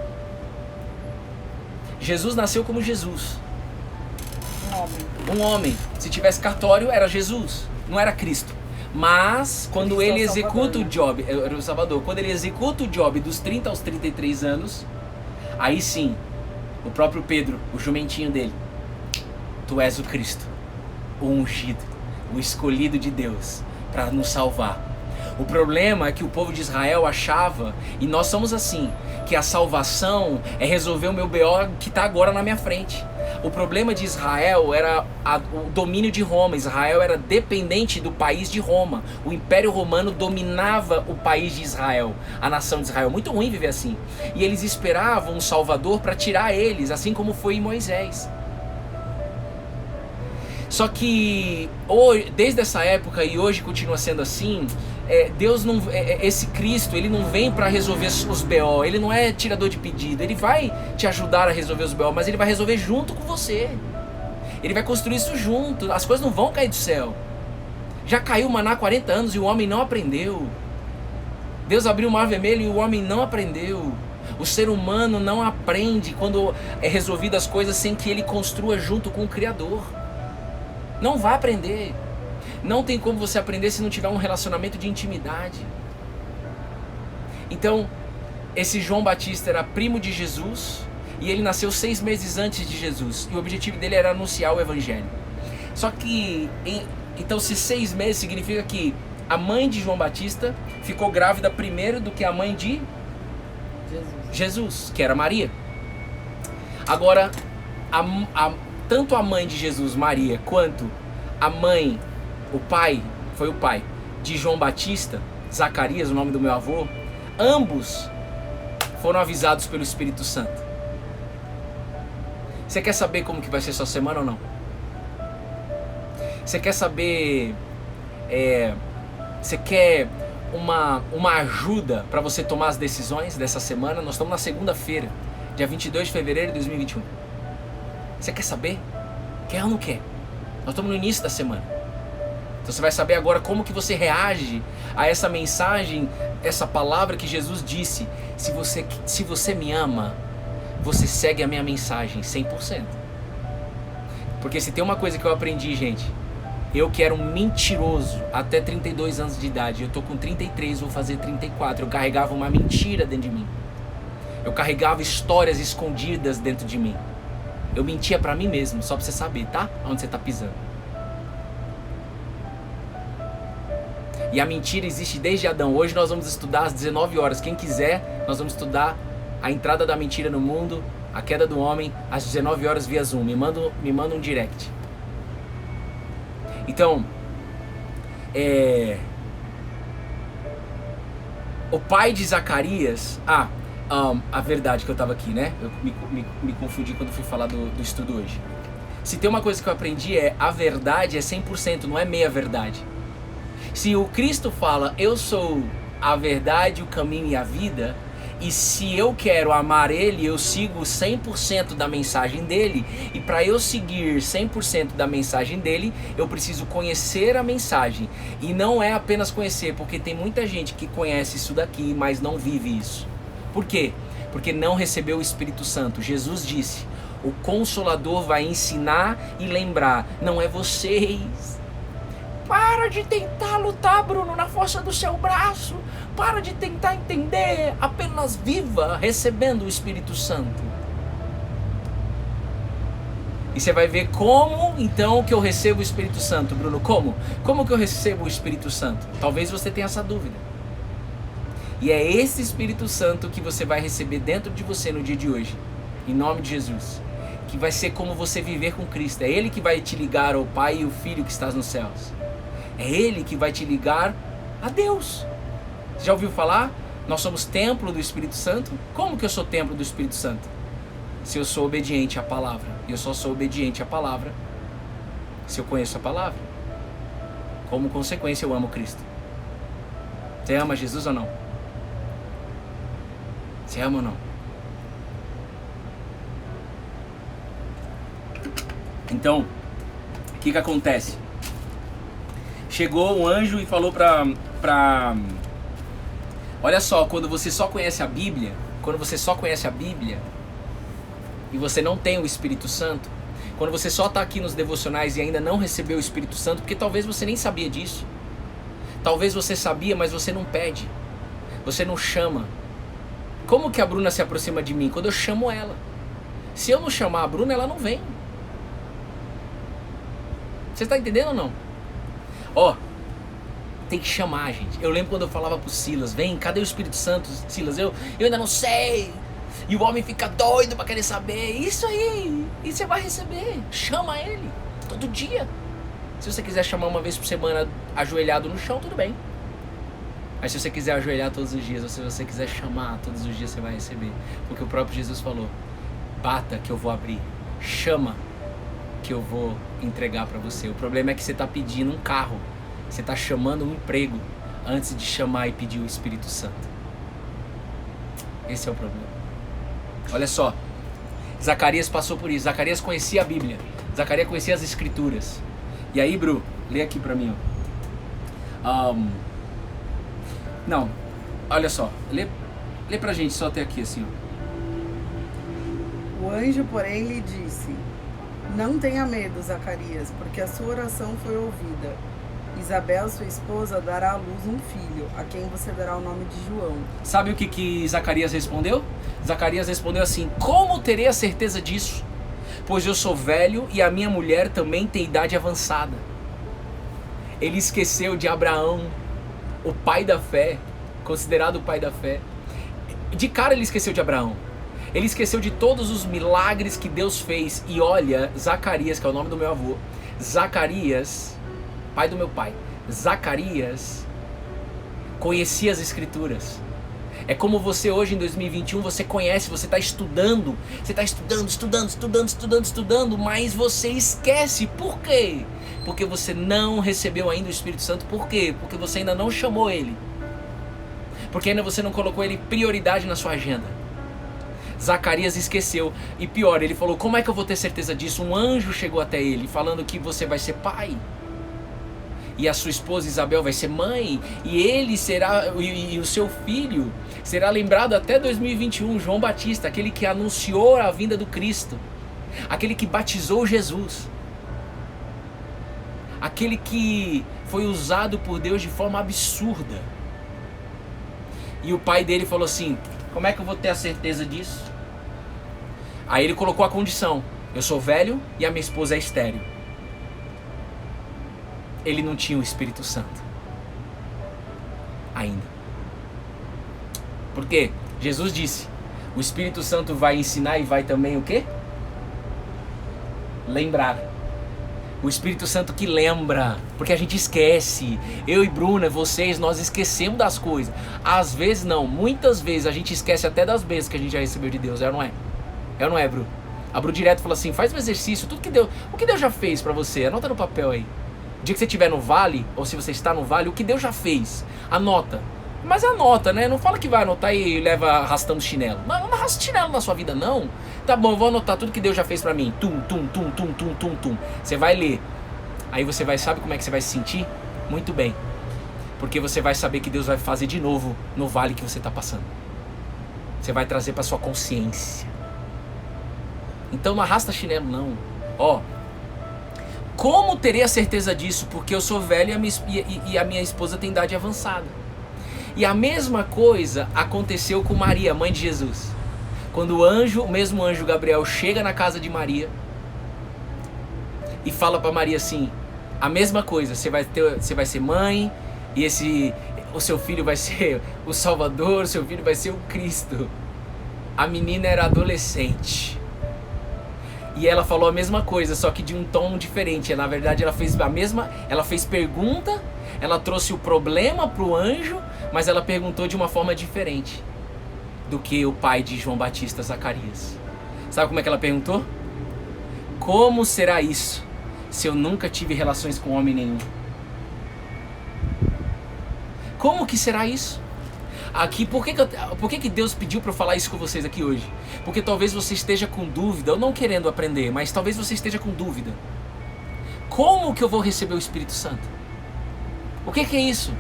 Jesus nasceu como Jesus. Um homem. Se tivesse cartório, era Jesus, não era Cristo. Mas, quando ele executa o job, era o Salvador, quando ele executa o job dos 30 aos 33 anos, aí sim, o próprio Pedro, o jumentinho dele, tu és o Cristo, o ungido, o escolhido de Deus para nos salvar. O problema é que o povo de Israel achava, e nós somos assim, que a salvação é resolver o meu BO que está agora na minha frente. O problema de Israel era o domínio de Roma. Israel era dependente do país de Roma. O Império Romano dominava o país de Israel, a nação de Israel. Muito ruim viver assim. E eles esperavam um Salvador para tirar eles, assim como foi em Moisés. Só que hoje, desde essa época e hoje continua sendo assim, Deus não, esse Cristo, ele não vem para resolver os BO, ele não é tirador de pedido, ele vai te ajudar a resolver os BO, mas ele vai resolver junto com você. Ele vai construir isso junto, as coisas não vão cair do céu. Já caiu o maná há 40 anos e o homem não aprendeu. Deus abriu o mar vermelho e o homem não aprendeu. O ser humano não aprende quando é resolvido as coisas sem que ele construa junto com o Criador. Não vai aprender. Não tem como você aprender se não tiver um relacionamento de intimidade. Então, esse João Batista era primo de Jesus e ele nasceu 6 meses antes de Jesus. E o objetivo dele era anunciar o Evangelho. Só que, então, se 6 meses significa que a mãe de João Batista ficou grávida primeiro do que a mãe de Jesus, que era Maria. Agora, tanto a mãe de Jesus, Maria, quanto a mãe, o pai de João Batista, Zacarias, o nome do meu avô, ambos foram avisados pelo Espírito Santo. Você quer saber como que vai ser sua semana ou não? Você quer saber, você quer uma ajuda para você tomar as decisões dessa semana? Nós estamos na segunda-feira, dia 22 de fevereiro de 2021. Você quer saber? Quer ou não quer? Nós estamos no início da semana. Então você vai saber agora como que você reage a essa mensagem, essa palavra que Jesus disse. Se você me ama, você segue a minha mensagem 100%. Porque se tem uma coisa que eu aprendi, gente, eu que era um mentiroso até 32 anos de idade, eu tô com 33, vou fazer 34, eu carregava uma mentira dentro de mim. Eu carregava histórias escondidas dentro de mim. Eu mentia pra mim mesmo, só pra você saber, tá? Onde você tá pisando. E a mentira existe desde Adão. Hoje nós vamos estudar às 19 horas. Quem quiser, nós vamos estudar a entrada da mentira no mundo, a queda do homem, às 19 horas via Zoom. Me manda um direct. Então, o pai de Zacarias... a verdade que eu tava aqui, né? Eu me confundi quando fui falar do estudo hoje. Se tem uma coisa que eu aprendi a verdade é 100%, não é meia verdade. Se o Cristo fala, eu sou a verdade, o caminho e a vida, e se eu quero amar Ele, eu sigo 100% da mensagem dEle, e para eu seguir 100% da mensagem dEle, eu preciso conhecer a mensagem. E não é apenas conhecer, porque tem muita gente que conhece isso daqui, mas não vive isso. Por quê? Porque não recebeu o Espírito Santo. Jesus disse, o Consolador vai ensinar e lembrar, não é vocês. Para de tentar lutar, Bruno, na força do seu braço. Para de tentar entender. Apenas viva recebendo o Espírito Santo. E você vai ver como, então, que eu recebo o Espírito Santo, Bruno. Como? Como que eu recebo o Espírito Santo? Talvez você tenha essa dúvida. E é esse Espírito Santo que você vai receber dentro de você no dia de hoje. Em nome de Jesus. Que vai ser como você viver com Cristo. É Ele que vai te ligar ao Pai e ao Filho que estás nos céus. É Ele que vai te ligar a Deus. Você já ouviu falar? Nós somos templo do Espírito Santo. Como que eu sou templo do Espírito Santo? Se eu sou obediente à palavra. E eu só sou obediente à palavra se eu conheço a palavra. Como consequência, eu amo Cristo. Você ama Jesus ou não? Você ama ou não? Então, o que acontece? Chegou um anjo e falou olha só, quando você só conhece a Bíblia, e você não tem o Espírito Santo, quando você só está aqui nos devocionais e ainda não recebeu o Espírito Santo, porque talvez você nem sabia disso, talvez você sabia, mas você não pede, você não chama. Como que a Bruna se aproxima de mim? Quando eu chamo ela. Se eu não chamar a Bruna, ela não vem. Você está entendendo ou não? Ó, tem que chamar, gente. Eu lembro quando eu falava pro Silas, vem, cadê o Espírito Santo, Silas? Eu ainda não sei. E o homem fica doido pra querer saber. Isso aí, e você vai receber. Chama ele, todo dia. Se você quiser chamar uma vez por semana ajoelhado no chão, tudo bem. Mas se você quiser ajoelhar todos os dias, ou se você quiser chamar todos os dias, você vai receber. Porque o próprio Jesus falou, bata que eu vou abrir. Chama que eu vou entregar para você. O problema é que você está pedindo um carro, você está chamando um emprego antes de chamar e pedir o Espírito Santo. Esse é o problema. Olha só, Zacarias passou por isso. Zacarias conhecia a Bíblia, Zacarias conhecia as Escrituras. E aí, Bru, lê aqui para mim, ó. Não, olha só, lê pra gente só até aqui assim, ó. O anjo, porém, lhe disse: não tenha medo, Zacarias, porque a sua oração foi ouvida. Isabel, sua esposa, dará à luz um filho, a quem você dará o nome de João. Sabe o que Zacarias respondeu? Zacarias respondeu assim: como terei a certeza disso? Pois eu sou velho e a minha mulher também tem idade avançada. Ele esqueceu de Abraão, o pai da fé, considerado o pai da fé. De cara ele esqueceu de Abraão. Ele esqueceu de todos os milagres que Deus fez. E olha, Zacarias, que é o nome do meu avô, Zacarias, pai do meu pai, Zacarias conhecia as Escrituras. É como você hoje em 2021, você conhece, você está estudando, mas você esquece. Por quê? Porque você não recebeu ainda o Espírito Santo. Por quê? Porque você ainda não chamou ele. Porque ainda você não colocou ele prioridade na sua agenda. Zacarias esqueceu. E pior, ele falou: como é que eu vou ter certeza disso? Um anjo chegou até ele falando que você vai ser pai, e a sua esposa Isabel vai ser mãe, e ele será, e o seu filho será lembrado até 2021, João Batista, aquele que anunciou a vinda do Cristo, aquele que batizou Jesus, aquele que foi usado por Deus de forma absurda. E o pai dele falou assim: como é que eu vou ter a certeza disso? Aí ele colocou a condição: eu sou velho e a minha esposa é estéril. Ele não tinha o Espírito Santo ainda. Por quê? Jesus disse: o Espírito Santo vai ensinar e vai também o quê? Lembrar. O Espírito Santo que lembra, porque a gente esquece. Eu e Bruna, vocês, nós esquecemos das coisas. Às vezes não, muitas vezes a gente esquece até das bênçãos que a gente já recebeu de Deus, é ou não é? É ou não é, Bru? A Bru direto fala assim: faz um exercício, tudo que Deus, o que Deus já fez pra você, anota no papel aí. O dia que você estiver no vale, ou se você está no vale, o que Deus já fez, anota. Mas anota, né? Não fala que vai anotar e leva arrastando chinelo. Não arrasta chinelo na sua vida, não. Tá bom, eu vou anotar tudo que Deus já fez pra mim. Tum. Você vai ler. Aí você vai, sabe como é que você vai se sentir? Muito bem. Porque você vai saber que Deus vai fazer de novo no vale que você tá passando. Você vai trazer pra sua consciência. Então não arrasta chinelo, não. Ó. Como terei a certeza disso? Porque eu sou velho e a minha esposa tem idade avançada. E a mesma coisa aconteceu com Maria, mãe de Jesus. Quando o mesmo anjo Gabriel chega na casa de Maria e fala para Maria assim: a mesma coisa, você vai ser mãe, e o seu filho vai ser o Salvador, o seu filho vai ser o Cristo. A menina era adolescente. E ela falou a mesma coisa, só que de um tom diferente. Na verdade, ela fez pergunta, ela trouxe o problema pro anjo, mas ela perguntou de uma forma diferente do que o pai de João Batista, Zacarias. Sabe como é que ela perguntou? Como será isso se eu nunca tive relações com homem nenhum? Como que será isso? Aqui, por que Deus pediu para eu falar isso com vocês aqui hoje? Porque talvez você esteja com dúvida, ou não querendo aprender, mas talvez você esteja com dúvida. Como que eu vou receber o Espírito Santo? O que é isso?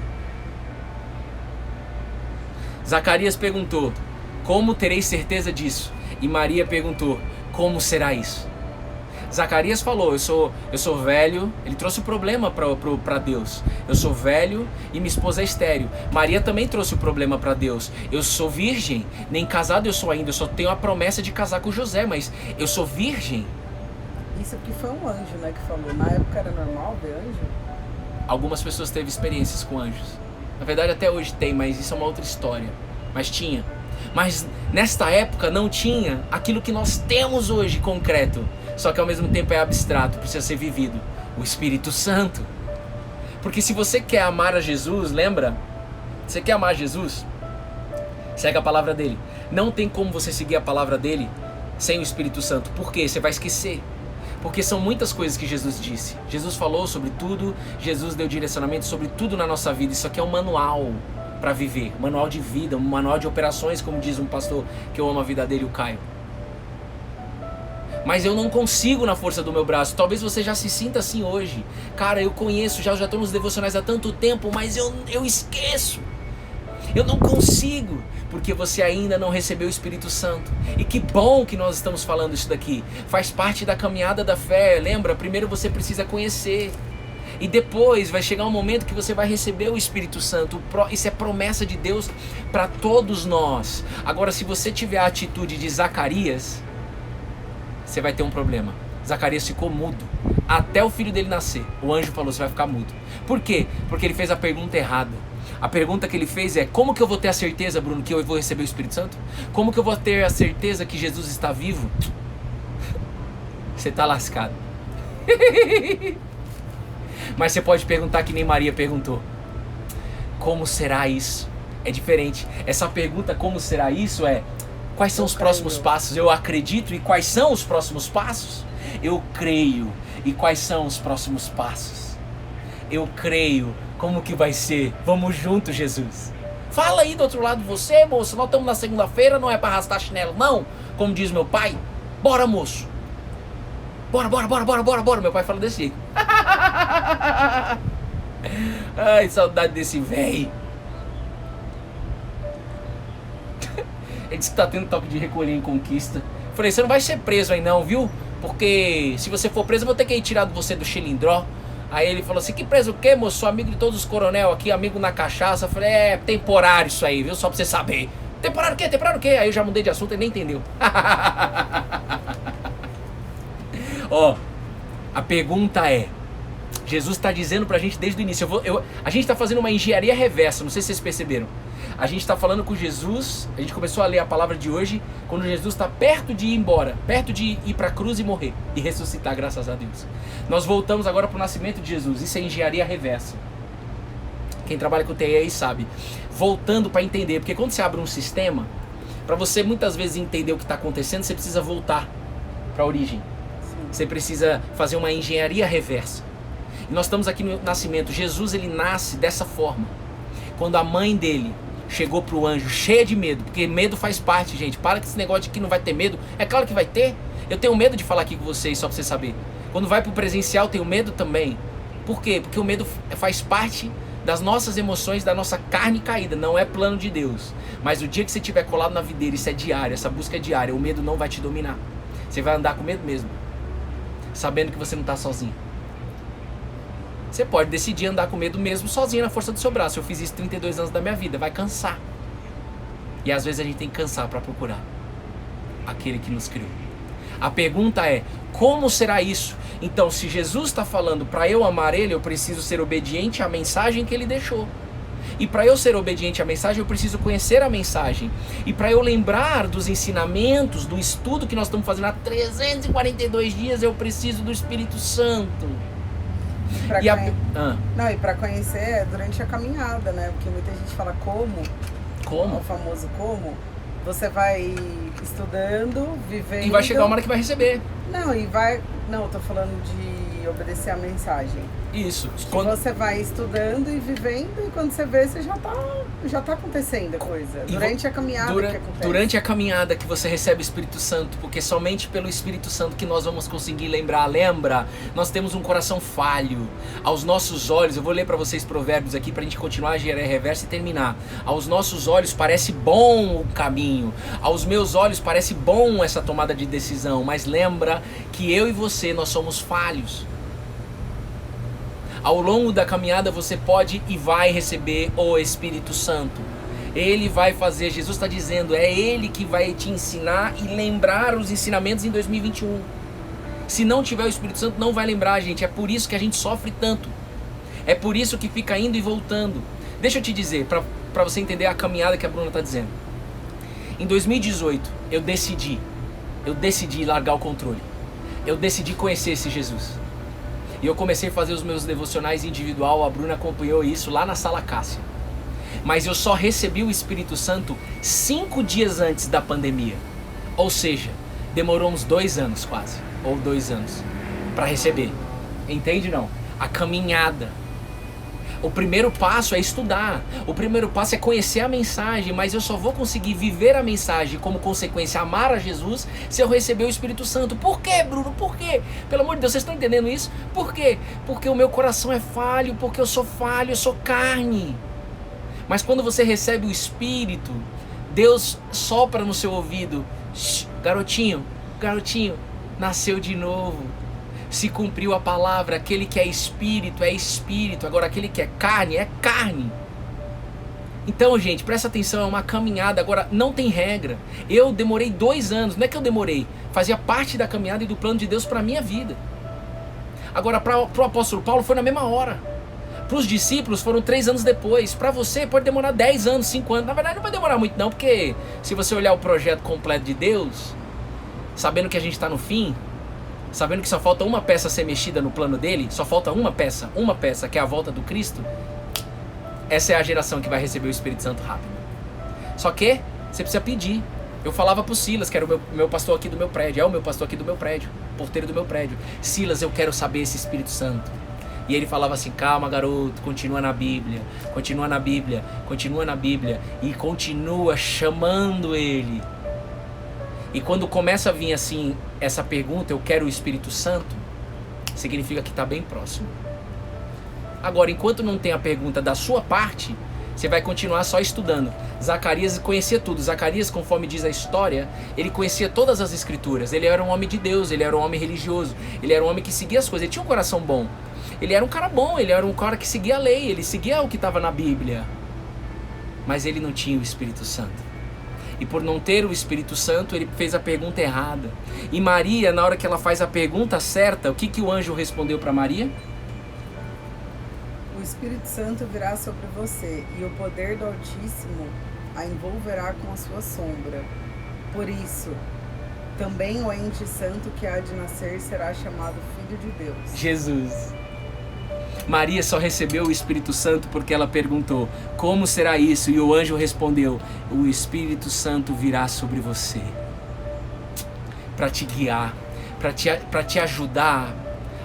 Zacarias perguntou: como terei certeza disso? E Maria perguntou: como será isso? Zacarias falou: eu sou velho. Ele trouxe o problema para Deus. Eu sou velho e minha esposa é estéril. Maria também trouxe o problema para Deus. Eu sou virgem, nem casado eu sou ainda. Eu só tenho a promessa de casar com José, mas eu sou virgem. Isso aqui foi um anjo, né, que falou. Na época era normal ver anjo? Algumas pessoas teve experiências com anjos. Na verdade até hoje tem, mas isso é uma outra história. Mas tinha. Mas nesta época não tinha aquilo que nós temos hoje concreto. Só que ao mesmo tempo é abstrato, precisa ser vivido. O Espírito Santo. Porque se você quer amar a Jesus, lembra? Você quer amar Jesus? Segue a palavra dele. Não tem como você seguir a palavra dele sem o Espírito Santo. Por quê? Você vai esquecer. Porque são muitas coisas que Jesus disse. Jesus falou sobre tudo, Jesus deu direcionamento sobre tudo na nossa vida. Isso aqui é um manual para viver, um manual de vida, um manual de operações, como diz um pastor que eu amo a vida dele, o Caio. Mas eu não consigo na força do meu braço. Talvez você já se sinta assim hoje. Cara, eu conheço, já estou nos devocionais há tanto tempo, mas eu esqueço. Eu não consigo, porque você ainda não recebeu o Espírito Santo. E que bom que nós estamos falando isso daqui. Faz parte da caminhada da fé. Lembra? Primeiro você precisa conhecer. E depois vai chegar um momento que você vai receber o Espírito Santo. Isso é promessa de Deus para todos nós. Agora, se você tiver a atitude de Zacarias, você vai ter um problema. Zacarias ficou mudo até o filho dele nascer. O anjo falou, você vai ficar mudo. Por quê? Porque ele fez a pergunta errada. A pergunta que ele fez é, como que eu vou ter a certeza, Bruno, que eu vou receber o Espírito Santo? Como que eu vou ter a certeza que Jesus está vivo? Você está lascado. Mas você pode perguntar que nem Maria perguntou. Como será isso? É diferente. Essa pergunta, como será isso, é... Quais são os próximos passos? Eu acredito. E quais são os próximos passos? Eu creio. E quais são os próximos passos? Eu creio. Como que vai ser? Vamos juntos, Jesus. Fala aí do outro lado você, moço. Nós estamos na segunda-feira, não é para arrastar chinelo, não. Como diz meu pai. Bora, moço. Bora, bora, bora, bora, bora, bora. Meu pai fala desse jeito. Ai, saudade desse véi. Ele disse que tá tendo toque de recolher em Conquista. Falei, você não vai ser preso aí não, viu? Porque se você for preso, eu vou ter que ir tirado você do Chilindró. Aí ele falou assim, que preso o quê, moço? Sou amigo de todos os coronel aqui, amigo na cachaça. Eu falei, é temporário isso aí, viu? Só pra você saber. Temporário o quê? Temporário o quê? Aí eu já mudei de assunto e nem entendeu. Ó, a pergunta é, Jesus está dizendo pra gente desde o início, a gente tá fazendo uma engenharia reversa, não sei se vocês perceberam. A gente está falando com Jesus, a gente começou a ler a palavra de hoje, quando Jesus está perto de ir embora, perto de ir para a cruz e morrer, e ressuscitar, graças a Deus. Nós voltamos agora para o nascimento de Jesus, isso é engenharia reversa. Quem trabalha com TI aí sabe. Voltando para entender, porque quando você abre um sistema, para você muitas vezes entender o que está acontecendo, você precisa voltar para a origem. Você precisa fazer uma engenharia reversa. E nós estamos aqui no nascimento. Jesus, ele nasce dessa forma. Quando a mãe dele chegou pro anjo cheia de medo, porque medo faz parte, gente. Para com esse negócio de que não vai ter medo. É claro que vai ter. Eu tenho medo de falar aqui com vocês, só pra você saber. Quando vai pro presencial, tenho medo também. Por quê? Porque o medo faz parte das nossas emoções, da nossa carne caída. Não é plano de Deus. Mas o dia que você estiver colado na videira, isso é diário, essa busca é diária, o medo não vai te dominar. Você vai andar com medo mesmo, sabendo que você não tá sozinho. Você pode decidir andar com medo mesmo sozinho na força do seu braço. Eu fiz isso 32 anos da minha vida. Vai cansar. E às vezes a gente tem que cansar para procurar aquele que nos criou. A pergunta é, como será isso? Então, se Jesus está falando para eu amar Ele, eu preciso ser obediente à mensagem que Ele deixou. E para eu ser obediente à mensagem, eu preciso conhecer a mensagem. E para eu lembrar dos ensinamentos, do estudo que nós estamos fazendo há 342 dias, eu preciso do Espírito Santo. E para conhecer durante a caminhada, né? Porque muita gente fala como? O famoso como. Você vai estudando, vivendo... E vai chegar uma hora que vai receber. Não, eu tô falando de obedecer a mensagem. Isso. Você vai estudando e vivendo, e quando você vê, você já tá acontecendo a coisa. Durante a caminhada que acontece. Durante a caminhada que você recebe o Espírito Santo, porque somente pelo Espírito Santo que nós vamos conseguir lembrar. Lembra, nós temos um coração falho. Aos nossos olhos, eu vou ler para vocês Provérbios aqui pra gente continuar a engenharia reversa e terminar. Aos nossos olhos parece bom o caminho. Aos meus olhos parece bom essa tomada de decisão. Mas lembra que eu e você, nós somos falhos. Ao longo da caminhada você pode e vai receber o Espírito Santo. Ele vai fazer, Jesus está dizendo, é Ele que vai te ensinar e lembrar os ensinamentos em 2021. Se não tiver o Espírito Santo, não vai lembrar, gente. É por isso que a gente sofre tanto. É por isso que fica indo e voltando. Deixa eu te dizer, para você entender a caminhada que a Bruna está dizendo. Em 2018, eu decidi largar o controle. Eu decidi conhecer esse Jesus. E eu comecei a fazer os meus devocionais individual, a Bruna acompanhou isso lá na Sala Cássia. Mas eu só recebi o Espírito Santo 5 dias antes da pandemia. Ou seja, demorou uns 2 anos quase, ou 2 anos. para receber. Entende não? A caminhada. O primeiro passo é estudar. O primeiro passo é conhecer a mensagem. Mas eu só vou conseguir viver a mensagem, como consequência amar a Jesus, se eu receber o Espírito Santo. Por quê, Bruno? Por quê? Pelo amor de Deus, vocês estão entendendo isso? Por quê? Porque o meu coração é falho, porque eu sou falho, eu sou carne. Mas quando você recebe o Espírito, Deus sopra no seu ouvido. Garotinho, garotinho, nasceu de novo. Se cumpriu a palavra, aquele que é espírito, agora aquele que é carne. Então, gente, presta atenção, é uma caminhada, agora não tem regra. Eu demorei 2 anos, não é que eu demorei, fazia parte da caminhada e do plano de Deus para a minha vida. Agora, para o apóstolo Paulo foi na mesma hora. Para os discípulos foram 3 anos depois. Para você pode demorar 10 anos, 5 anos. Na verdade não vai demorar muito não, porque se você olhar o projeto completo de Deus, sabendo que a gente está no fim, sabendo que só falta uma peça ser mexida no plano dele, só falta uma peça, que é a volta do Cristo, essa é a geração que vai receber o Espírito Santo rápido. Só que você precisa pedir. Eu falava pro Silas, que era o meu pastor aqui do meu prédio, é o meu pastor aqui do meu prédio, porteiro do meu prédio. Silas, eu quero saber esse Espírito Santo. E ele falava assim, calma garoto, continua na Bíblia, e continua chamando ele. E quando começa a vir assim, essa pergunta, eu quero o Espírito Santo, significa que está bem próximo. Agora, enquanto não tem a pergunta da sua parte, você vai continuar só estudando. Zacarias conhecia tudo. Zacarias, conforme diz a história, ele conhecia todas as escrituras. Ele era um homem de Deus, ele era um homem religioso, ele era um homem que seguia as coisas, ele tinha um coração bom. Ele era um cara bom, ele era um cara que seguia a lei, ele seguia o que estava na Bíblia. Mas ele não tinha o Espírito Santo. E por não ter o Espírito Santo, ele fez a pergunta errada. E Maria, na hora que ela faz a pergunta certa, o que o anjo respondeu para Maria? O Espírito Santo virá sobre você, e o poder do Altíssimo a envolverá com a sua sombra. Por isso, também o ente santo que há de nascer será chamado Filho de Deus. Jesus. Maria só recebeu o Espírito Santo porque ela perguntou, como será isso? E o anjo respondeu, o Espírito Santo virá sobre você para te guiar, para te ajudar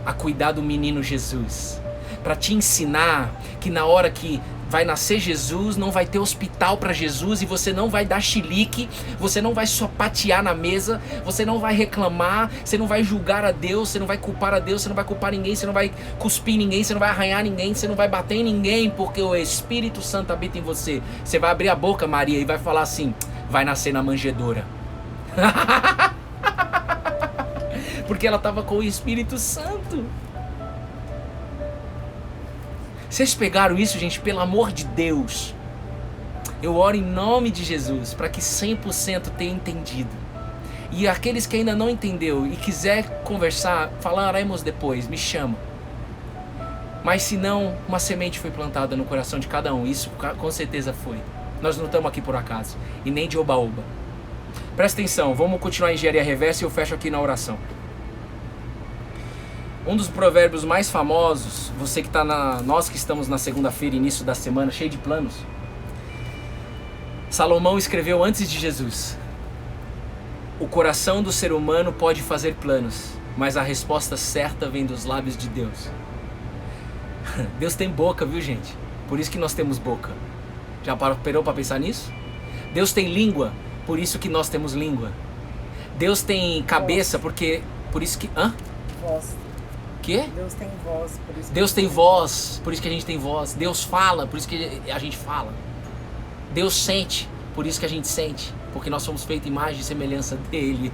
a cuidar do menino Jesus, para te ensinar que na hora que vai nascer Jesus, não vai ter hospital para Jesus e você não vai dar chilique, você não vai sapatear na mesa, você não vai reclamar, você não vai julgar a Deus, você não vai culpar a Deus, você não vai culpar ninguém, você não vai cuspir ninguém, você não vai arranhar ninguém, você não vai bater em ninguém, porque o Espírito Santo habita em você. Você vai abrir a boca, Maria, e vai falar assim, vai nascer na manjedoura. Porque ela estava com o Espírito Santo. Vocês pegaram isso, gente? Pelo amor de Deus. Eu oro em nome de Jesus para que 100% tenha entendido. E aqueles que ainda não entendeu e quiser conversar, falaremos depois, me chama. Mas se não, uma semente foi plantada no coração de cada um. Isso com certeza foi. Nós não estamos aqui por acaso. E nem de oba-oba. Presta atenção, vamos continuar a engenharia reversa e eu fecho aqui na oração. Um dos provérbios mais famosos, você que está nós que estamos na segunda-feira, início da semana, cheio de planos. Salomão escreveu antes de Jesus. O coração do ser humano pode fazer planos, mas a resposta certa vem dos lábios de Deus. Deus tem boca, viu gente? Por isso que nós temos boca. Já parou para pensar nisso? Deus tem língua, por isso que nós temos língua. Deus tem cabeça, porque... Por isso que... Hã? Voz. Quê? Deus tem voz, por isso que Deus tem voz, por isso que a gente tem voz. Deus fala, por isso que a gente fala. Deus sente, por isso que a gente sente. Porque nós somos feitos imagem e semelhança dele.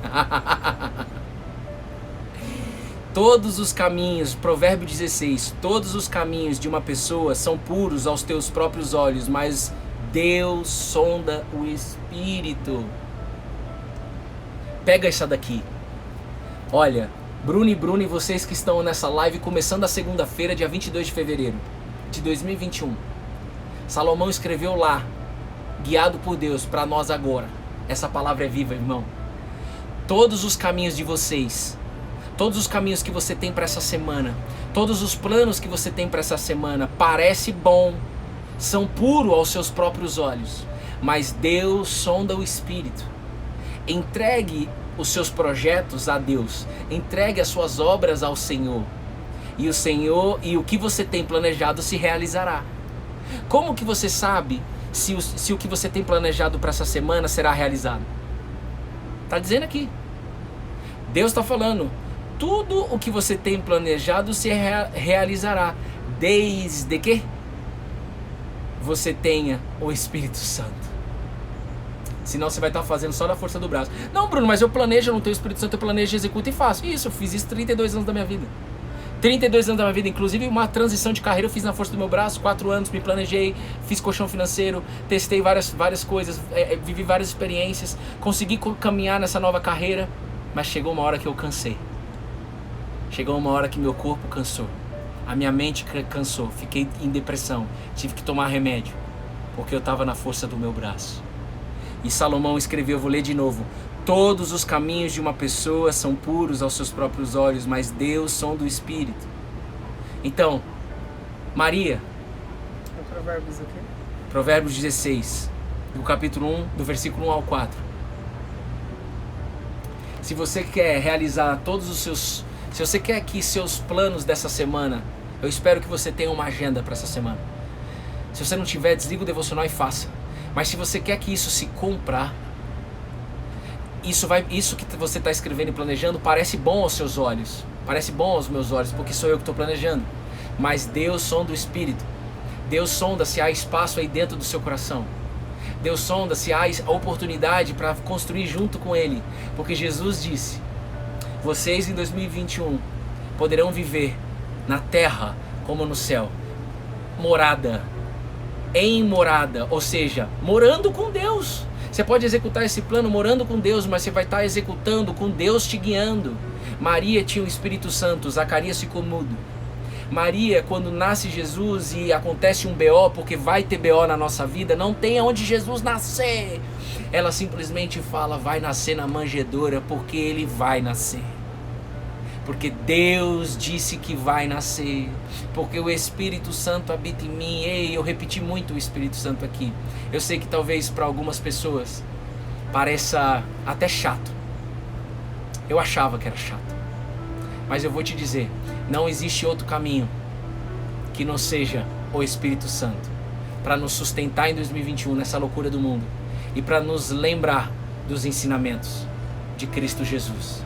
Todos os caminhos, Provérbio 16, todos os caminhos de uma pessoa são puros aos teus próprios olhos, mas Deus sonda o espírito. Pega essa daqui. Olha, Bruno e vocês que estão nessa live começando a segunda-feira, dia 22 de fevereiro de 2021. Salomão escreveu lá, guiado por Deus, para nós agora. Essa palavra é viva, irmão. Todos os caminhos de vocês, todos os caminhos que você tem para essa semana, todos os planos que você tem para essa semana, parece bom, são puros aos seus próprios olhos, mas Deus sonda o espírito. Entregue os seus projetos a Deus. Entregue as suas obras ao Senhor. E o Senhor e o que você tem planejado se realizará. Como que você sabe se o que você tem planejado para essa semana será realizado? Está dizendo aqui. Deus está falando. Tudo o que você tem planejado se realizará. Desde que você tenha o Espírito Santo. Senão você vai estar fazendo só na força do braço. Não, Bruno, mas eu planejo, eu não tenho o Espírito Santo, eu planejo, executo e faço. Isso, eu fiz isso 32 anos da minha vida. 32 anos da minha vida, inclusive uma transição de carreira eu fiz na força do meu braço, 4 anos, me planejei, fiz colchão financeiro, testei várias coisas, vivi várias experiências, consegui caminhar nessa nova carreira, mas chegou uma hora que eu cansei. Chegou uma hora que meu corpo cansou, a minha mente cansou, fiquei em depressão, tive que tomar remédio, porque eu estava na força do meu braço. E Salomão escreveu, vou ler de novo: todos os caminhos de uma pessoa são puros aos seus próprios olhos, mas Deus som do Espírito. Então, Maria, É Provérbios o quê? Provérbios 16, do capítulo 1, do versículo 1 ao 4. Se você quer realizar todos os seus... Se você quer que seus planos dessa semana, eu espero que você tenha uma agenda para essa semana. Se você não tiver, desliga o devocional e faça. Mas se você quer que isso se cumpra, isso que você está escrevendo e planejando parece bom aos seus olhos, parece bom aos meus olhos, porque sou eu que estou planejando. Mas Deus sonda o Espírito. Deus sonda se há espaço aí dentro do seu coração. Deus sonda se há a oportunidade para construir junto com Ele. Porque Jesus disse: vocês em 2021 poderão viver na terra como no céu. Morada. Em morada, ou seja, morando com Deus. Você pode executar esse plano morando com Deus, mas você vai estar executando com Deus te guiando. Maria tinha o Espírito Santo, Zacarias ficou mudo. Maria, quando nasce Jesus e acontece um BO, porque vai ter BO na nossa vida, não tem onde Jesus nascer. Ela simplesmente fala, vai nascer na manjedoura, porque Ele vai nascer. Porque Deus disse que vai nascer, porque o Espírito Santo habita em mim. Ei, eu repeti muito o Espírito Santo aqui. Eu sei que talvez para algumas pessoas pareça até chato. Eu achava que era chato. Mas eu vou te dizer, não existe outro caminho que não seja o Espírito Santo para nos sustentar em 2021 nessa loucura do mundo e para nos lembrar dos ensinamentos de Cristo Jesus.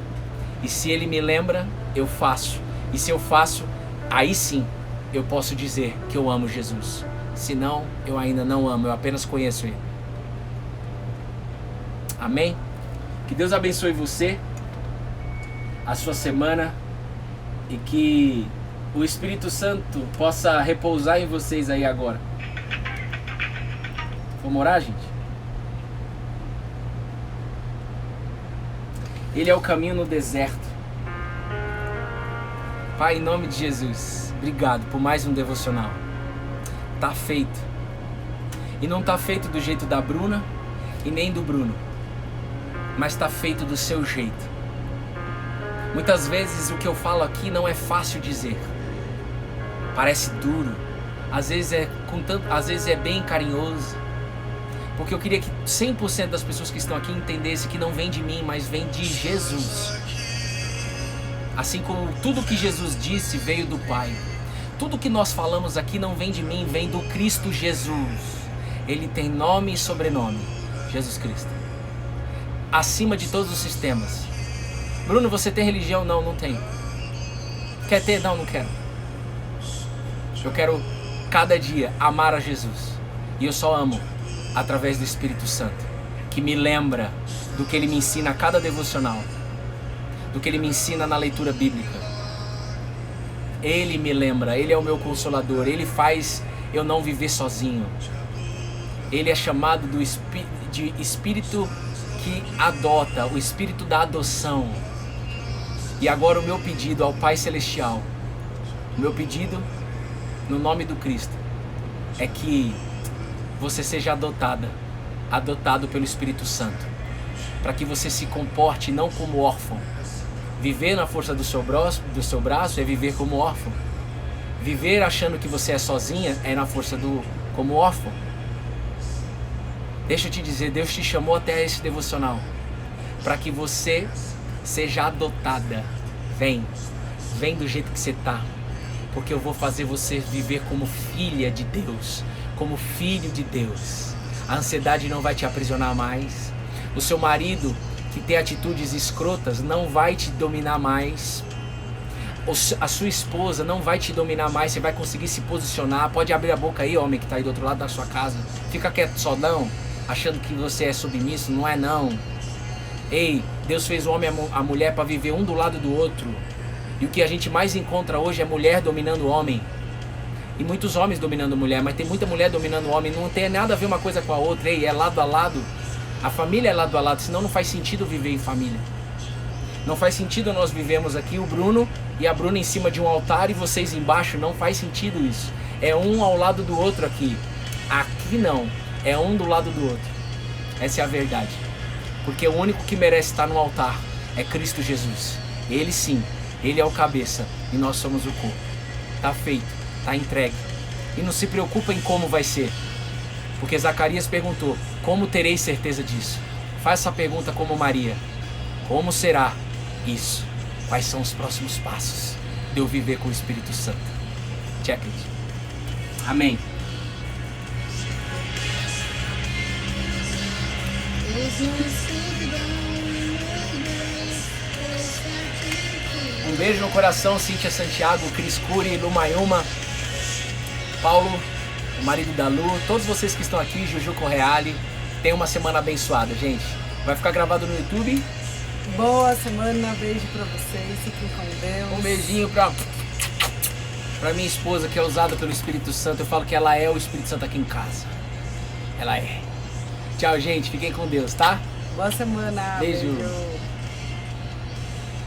E se Ele me lembra, eu faço. E se eu faço, aí sim eu posso dizer que eu amo Jesus. Se não, eu ainda não amo, eu apenas conheço Ele. Amém? Que Deus abençoe você, a sua semana, e que o Espírito Santo possa repousar em vocês aí agora. Vamos orar, gente? Ele é o caminho no deserto. Pai, em nome de Jesus, obrigado por mais um devocional. Tá feito. E não tá feito do jeito da Bruna e nem do Bruno, mas tá feito do seu jeito. Muitas vezes o que eu falo aqui não é fácil dizer. Parece duro. Às vezes é bem carinhoso. Porque eu queria que 100% das pessoas que estão aqui entendessem que não vem de mim, mas vem de Jesus. Assim como tudo que Jesus disse veio do Pai. Tudo que nós falamos aqui não vem de mim, vem do Cristo Jesus. Ele tem nome e sobrenome. Jesus Cristo. Acima de todos os sistemas. Bruno, você tem religião? Não, não tenho. Quer ter? Não, não quero. Eu quero cada dia amar a Jesus. E eu só amo através do Espírito Santo, que me lembra do que Ele me ensina a cada devocional, do que Ele me ensina na leitura bíblica. Ele me lembra, Ele é o meu consolador, Ele faz eu não viver sozinho. Ele é chamado de Espírito que adota, o Espírito da adoção. E agora o meu pedido ao Pai Celestial, o meu pedido no nome do Cristo, é que você seja adotado pelo Espírito Santo, para que você se comporte não como órfão. Viver na força do seu braço é viver como órfão. Viver achando que você é sozinha é na força como órfão. Deixa eu te dizer, Deus te chamou até esse devocional para que você seja adotada. Vem do jeito que você tá, porque eu vou fazer você viver como filha de Deus, como filho de Deus. A ansiedade não vai te aprisionar mais. O seu marido que tem atitudes escrotas não vai te dominar mais. A sua esposa não vai te dominar mais. Você vai conseguir se posicionar. Pode abrir a boca aí, homem que tá aí do outro lado da sua casa. Fica quieto só não, achando que você é submisso. Não é não. Ei, Deus fez o homem e a mulher para viver um do lado do outro. E o que a gente mais encontra hoje é mulher dominando o homem. E muitos homens dominando mulher, mas tem muita mulher dominando o homem. Não tem nada a ver uma coisa com a outra. Ei, é lado a lado. A família é lado a lado, senão não faz sentido viver em família. Não faz sentido nós vivemos aqui, o Bruno e a Bruna em cima de um altar e vocês embaixo. Não faz sentido isso. É um ao lado do outro aqui. Aqui não. É um do lado do outro. Essa é a verdade. Porque o único que merece estar no altar é Cristo Jesus. Ele sim. Ele é o cabeça e nós somos o corpo. Tá feito, tá entregue. E não se preocupa em como vai ser. Porque Zacarias perguntou, como terei certeza disso? Faz essa pergunta como Maria. Como será isso? Quais são os próximos passos de eu viver com o Espírito Santo? Check it. Amém. Um beijo no coração, Cíntia Santiago, Cris Cury, Lu Mayuma, Paulo, o marido da Lu, todos vocês que estão aqui, Juju Correale. Tenham uma semana abençoada, gente. Vai ficar gravado no YouTube. Boa semana, beijo pra vocês, fiquem com Deus. Um beijinho pra minha esposa, que é usada pelo Espírito Santo. Eu falo que ela é o Espírito Santo aqui em casa. Ela é. Tchau, gente. Fiquem com Deus, tá? Boa semana. Beijo. Beijo.